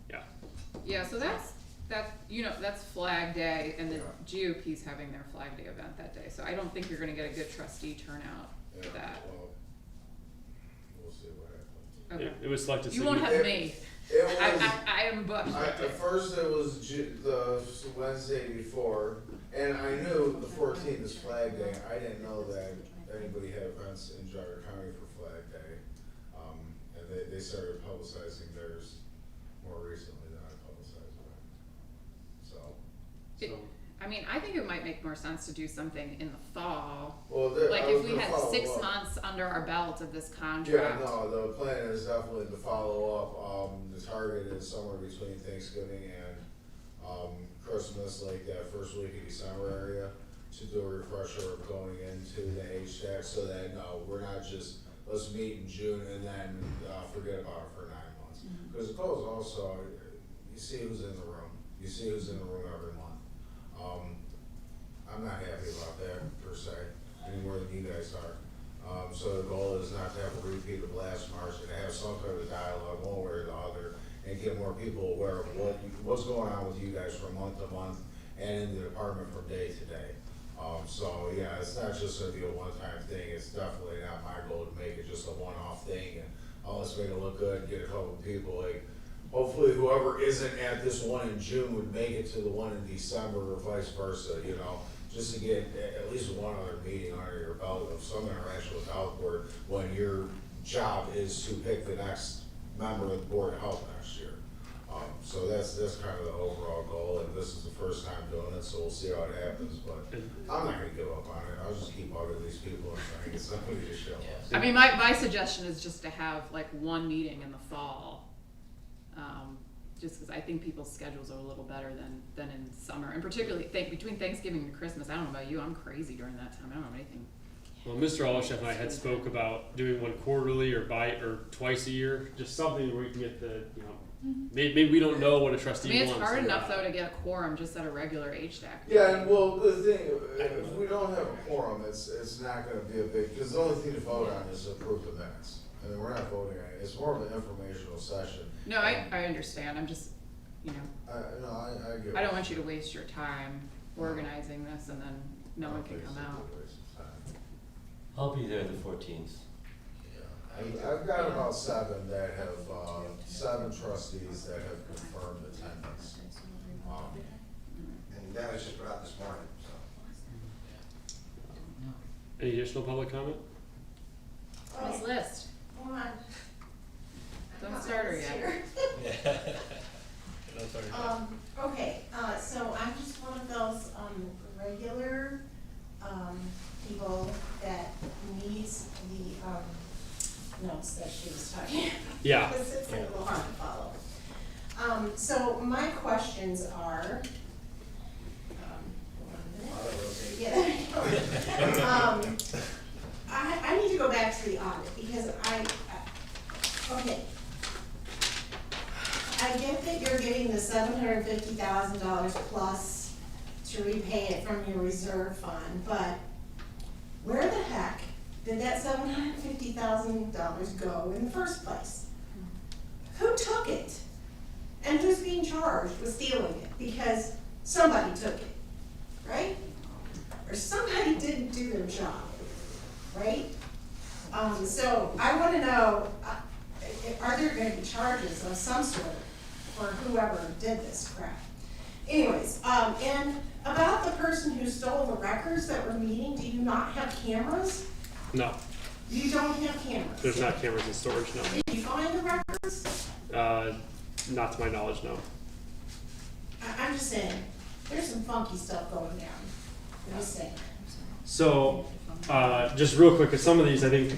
Yeah. Yeah, so that's Flag Day, and the GOP's having their Flag Day event that day, so I don't think you're gonna get a good trustee turnout for that. Well, we'll see what happens. Okay. It was selected. You won't have me. It was, I am booked. at first it was the Wednesday before, and I knew the 14th is Flag Day. I didn't know that anybody had events in Jogga County for Flag Day. And they started publicizing theirs more recently than I publicized mine. So. I mean, I think it might make more sense to do something in the fall. Well, Like if we had 6 months under our belt of this contract. Yeah, no, the plan is definitely to follow up. The target is somewhere between Thanksgiving and Christmas, like that first week of December area, to do a refresher of going into the HDAC, so that, no, we're not just, let's meet in June and then forget about it for 9 months. Because it goes also, you see who's in the room. You see who's in the room every month. I'm not happy about that per se, any more than you guys are. So the goal is not to have a repeat of last March, and to have some kind of dialogue one way or the other, and get more people aware of what's going on with you guys from month to month and in the department from day to day. So yeah, it's not just gonna be a one-time thing. It's definitely not my goal to make it just a one-off thing and, oh, let's make it look good and get a couple of people. Like, hopefully whoever isn't at this one in June would make it to the one in December or vice versa, just to get at least one other meeting under your belt of some interaction with health board when your job is to pick the next member of the board of health next year. So that's kind of the overall goal, and this is the first time doing it, so we'll see how it happens, but I'm not gonna give up on it. I'll just keep bugging these people and trying to get somebody to show up. I mean, my suggestion is just to have like one meeting in the fall. Just because I think people's schedules are a little better than in summer, and particularly between Thanksgiving and Christmas. I don't know about you, I'm crazy during that time. I don't know anything. Well, Mr. Olashef and I had spoke about doing one quarterly or twice a year, just something where we can get the, maybe we don't know what a I trustee mean, it's wants. hard enough though to get a quorum just at a regular HDAC. Yeah, and well, the thing, if we don't have a quorum, it's not gonna be a big, because the only thing to vote on is approve the minutes. I mean, we're not voting on it, it's more of an informational session. No, I understand. I'm just, I get. I don't want you to waste your time organizing this and then no one can come out. I'll be there the 14th. Yeah, I've got about 7 that have, 7 trustees that have confirmed attendance. And that was just put out this morning, so. Any additional public comment? Nice list. Hold on. Don't start her yet. Okay, so I'm just one of those, regular, people that needs the, notes that she was talking about. Yeah. Because it's a little hard to follow. So my questions are, yeah, there you go. I need to go back to the audit because okay. I get that you're getting the $750,000 plus to repay it from your reserve fund, but where the heck did that $750,000 go in the first place? Who took it? And who's being charged with stealing it? Because somebody took it, right? Or somebody didn't do their job, right? So I wanna know, are there gonna be charges of some sort for whoever did this crap? Anyways, and about the person who stole the records that were meeting, do you not have cameras? No, You don't have cameras? there's not cameras in storage, no. Did you find the records? Not to my knowledge, no. I'm just saying, there's some funky stuff going down. I'm just saying. So, just real quick, cause some of these, I think,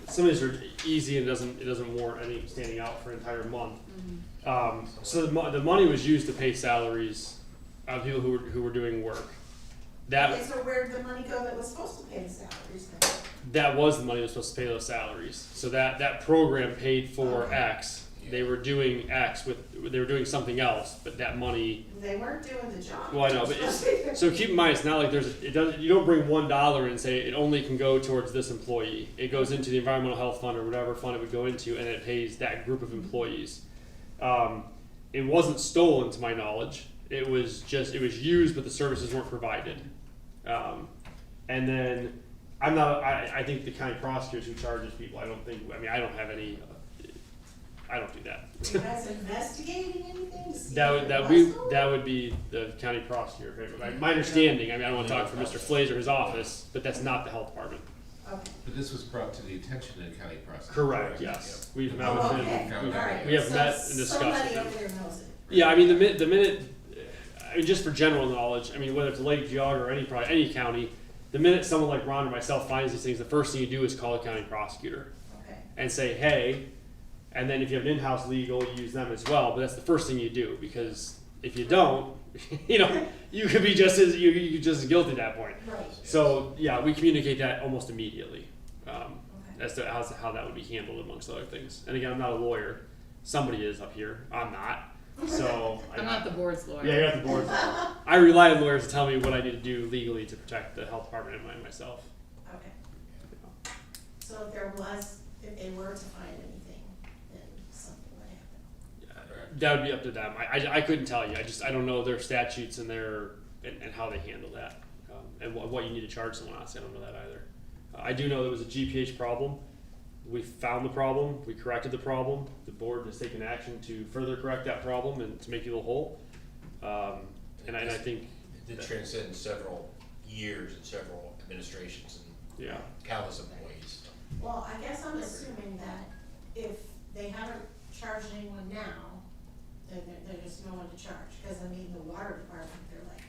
some of these are easy and it doesn't warrant any standing out for an entire month. So the money was used to pay salaries of people who were doing work. Okay, so where did the money go that was supposed to pay the salaries then? That was the money that was supposed to pay those salaries. So that program paid for Okay. X. They were doing X they were doing something else, but that money. They weren't doing the job. Well, I know, but so keep in mind, it's not like you don't bring $1 and say it only can go towards this employee. It goes into the environmental health fund or whatever fund it would go into, and it pays that group of employees. It wasn't stolen, to my knowledge. It was used, but the services weren't provided. And then I think the county prosecutors who charges people, I don't have any. I don't do that. Are you guys investigating anything to see? That if it was stolen? would be the county prosecutor. My understanding, I don't want to talk for Mr. Flays or his office, but that's not the health department. Okay. But this was brought to the attention of the county prosecutor. Correct, yes. We've met with Oh, him. okay, all right. We have So met and discussed somebody with him. over there knows it. Yeah, the minute, just for general knowledge, whether it's Lake Geauga or any county, the minute someone like Ron or myself finds these things, the first thing you do is call the county prosecutor Okay. and say, hey, and then if you have an in-house legal, you use them as well, but that's the first thing you do, because if you don't, you could be just as guilty at that point. Right. So, yeah, we communicate that almost immediately, Okay. as to how that would be handled amongst other things. And again, I'm not a lawyer. Somebody is up here. I'm not. So I'm not the board's lawyer. Yeah, you're not the board. I rely on lawyers to tell me what I need to do legally to protect the health department and myself. Okay. So if they were to find anything, then something would happen. That would be up to them. I couldn't tell you. I don't know their statutes and and how they handle that, and what you need to charge someone. Honestly, I don't know that either. I do know there was a GPH problem. We found the problem. We corrected the problem. The board has taken action to further correct that problem and to make people whole. And I think It did transcend several years and several administrations and countless employees. Well, I guess I'm assuming that if they haven't charged anyone now, then there's no one to charge, because the water department, they're like,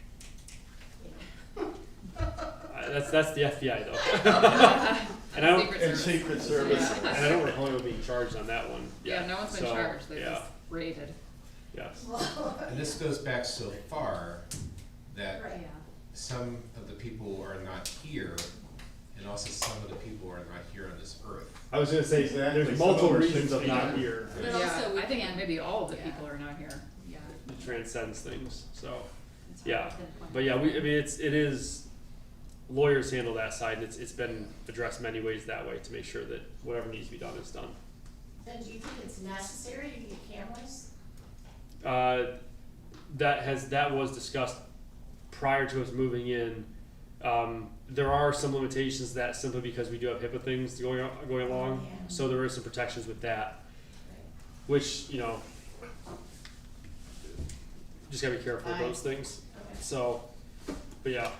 that's the FBI though. And I don't. Secret Service. Secret Service. Yeah. And I don't recall anyone being charged on that one. Yeah, no one's been So, charged, they're yeah. just rated. Yes. And this goes back so far that right. some of the people are not here, and also some of the people are not here on this earth. I was gonna say Exactly. there's Some multiple over reasons of 60. not here. But Yeah, also we I think can't- maybe all of the yeah. people are not here. Yeah. It transcends things. So It's hard yeah, to pinpoint. but yeah, it is. Lawyers handle that side, and it's been addressed many ways that way to make sure that whatever needs to be done is done. Then do you think it's necessary to get cameras? That was discussed prior to us moving in. There are some limitations to that simply because we do have HIPAA things going along, Yeah. so there is some protections with that, which just gotta be careful of those things. Okay. So, but yeah.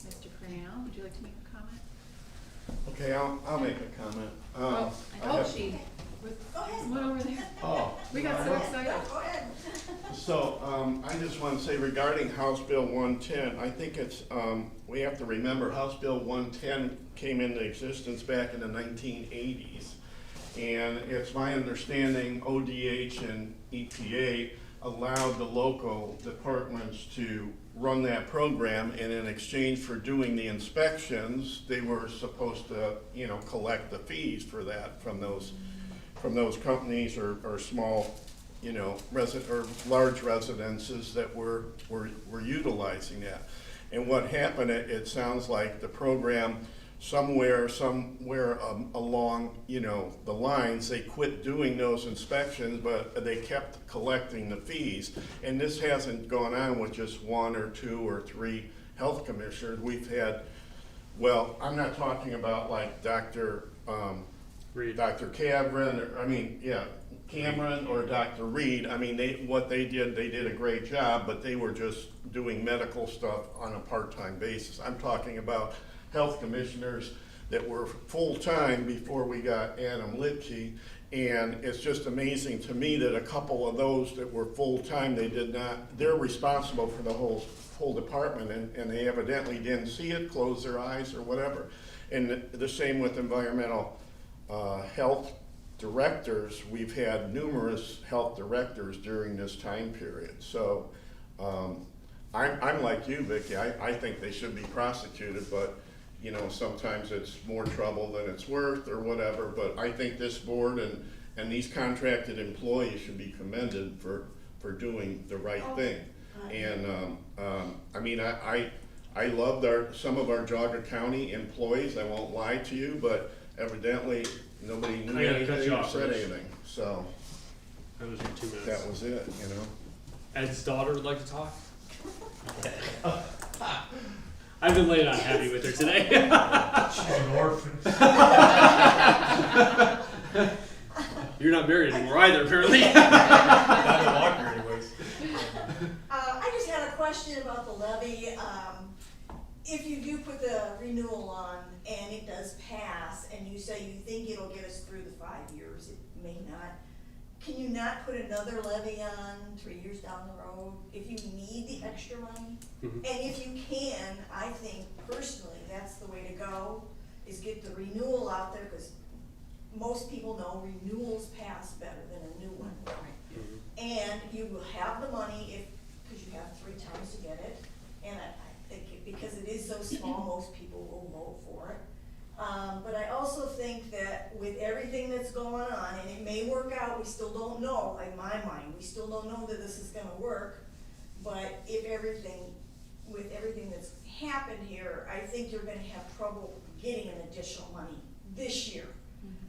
Mr. Cornell, would you like to make a comment? Okay, I'll make a comment. Oh, I have- she, Go ahead. what over there? Oh. We got so excited. Go ahead. So, I just want to say regarding House Bill 110, I think it's, we have to remember House Bill 110 came into existence back in the 1980s. And it's my understanding ODH and EPA allowed the local departments to run that program, and in exchange for doing the inspections, they were supposed to, collect the fees for that from those from those companies or small, you know, or large residences that were utilizing that. And what happened, it sounds like the program somewhere along, you know, the lines, they quit doing those inspections, but they kept collecting the fees. And this hasn't gone on with just 1 or 2 or 3 health commissioners. We've had, well, I'm not talking about like Dr. Reed. Dr. Cameron, Cameron or Dr. Reed. I mean, what they did a great job, but they were just doing medical stuff on a part-time basis. I'm talking about health commissioners that were full-time before we got Adam Litke, and it's just amazing to me that a couple of those that were full-time, they're responsible for the whole department, and they evidently didn't see it, closed their eyes or whatever. And the same with environmental health directors. We've had numerous health directors during this time period. So I'm like you, Vicki. I think they should be prosecuted, but you know, sometimes it's more trouble than it's worth or whatever. But I think this board and these contracted employees should be commended for doing the right thing. And I mean, I loved some of our Geauga County employees. I won't lie to you, but evidently nobody knew anything or said anything. So That was your 2 minutes. that was it, you know. Ed's daughter would like to talk. I've been laying on heavy with her today. She's an orphan. You're not married anymore either, apparently. Not a walker anyways. I just had a question about the levy. If you do put the renewal on and it does pass, and you say you think it'll get us through the 5 years, it may not. Can you not put another levy on 3 years down the road if you need the extra money? Mhm. And if you can, I think personally that's the way to go, is get the renewal out there, because most people know renewals pass better than a new one. And you will have the money because you have 3 times to get it. And I think because it is so small, most people will vote for it. But I also think that with everything that's going on, and it may work out, we still don't know, in my mind, we still don't know that this is gonna work. But with everything that's happened here, I think you're gonna have trouble getting an additional money this year.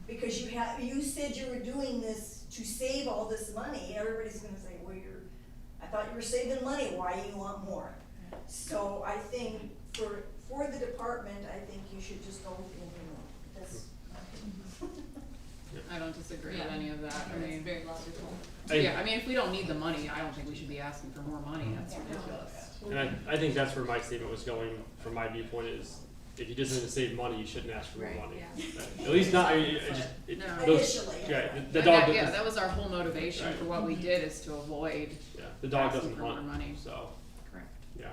Because you said you were doing this to save all this money. Everybody's gonna say, well, I thought you were saving money, why do you want more? So I think for the department, I think you should just go with the renewal. That's my opinion. I don't disagree Yeah. with any of that. I It's mean, very logical. yeah, I mean, if we don't need the money, I don't think we should be asking for more money. That's ridiculous. And I think that's where my statement was going from my viewpoint is, if you just need to save money, you shouldn't ask for more Right, money. yeah. At least not, No. Initially, yeah, And the dog, that was our whole motivation Right. for what we did, is to avoid yeah, the dog asking doesn't for more hunt, money. so, Correct. yeah.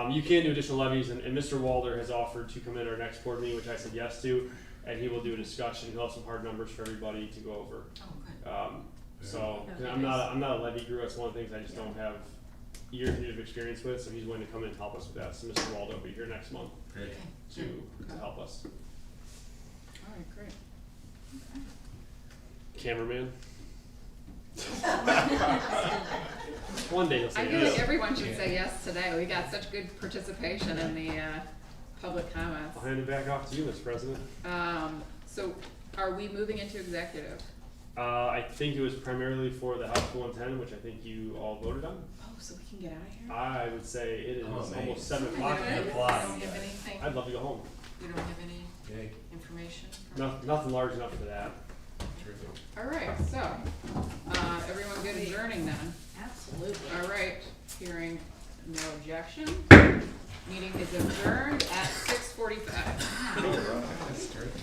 You can do additional levies, and Mr. Walder has offered to come in our next board meeting, which I said yes to, and he will do a discussion. He'll have some hard numbers for everybody to go over. Oh, good. So, Okay. I'm not a levy guru. That's one of the things I just don't have years and years of experience with. So he's willing to come in and help us with that. So Mr. Waldo will be here next month Great. to help us. All right, great. Cameraman. One day he'll I say feel yes. like everyone should say yes today. We got such good participation in the public comments. I'll hand it back off to you, Mr. President. So are we moving into executive? I think it was primarily for the House Bill 110, which I think you all voted on. Oh, so we can get out of here? I would say it is Oh, man. almost 7 We o'clock. don't Good have plot. anything, I'd love to go home. we don't have any Yay. information? Nothing large enough for that. Terrific. All right, so, everyone good adjourning then? Absolutely. All right, hearing no objection, meeting is adjourned at 6:45. That's terrific.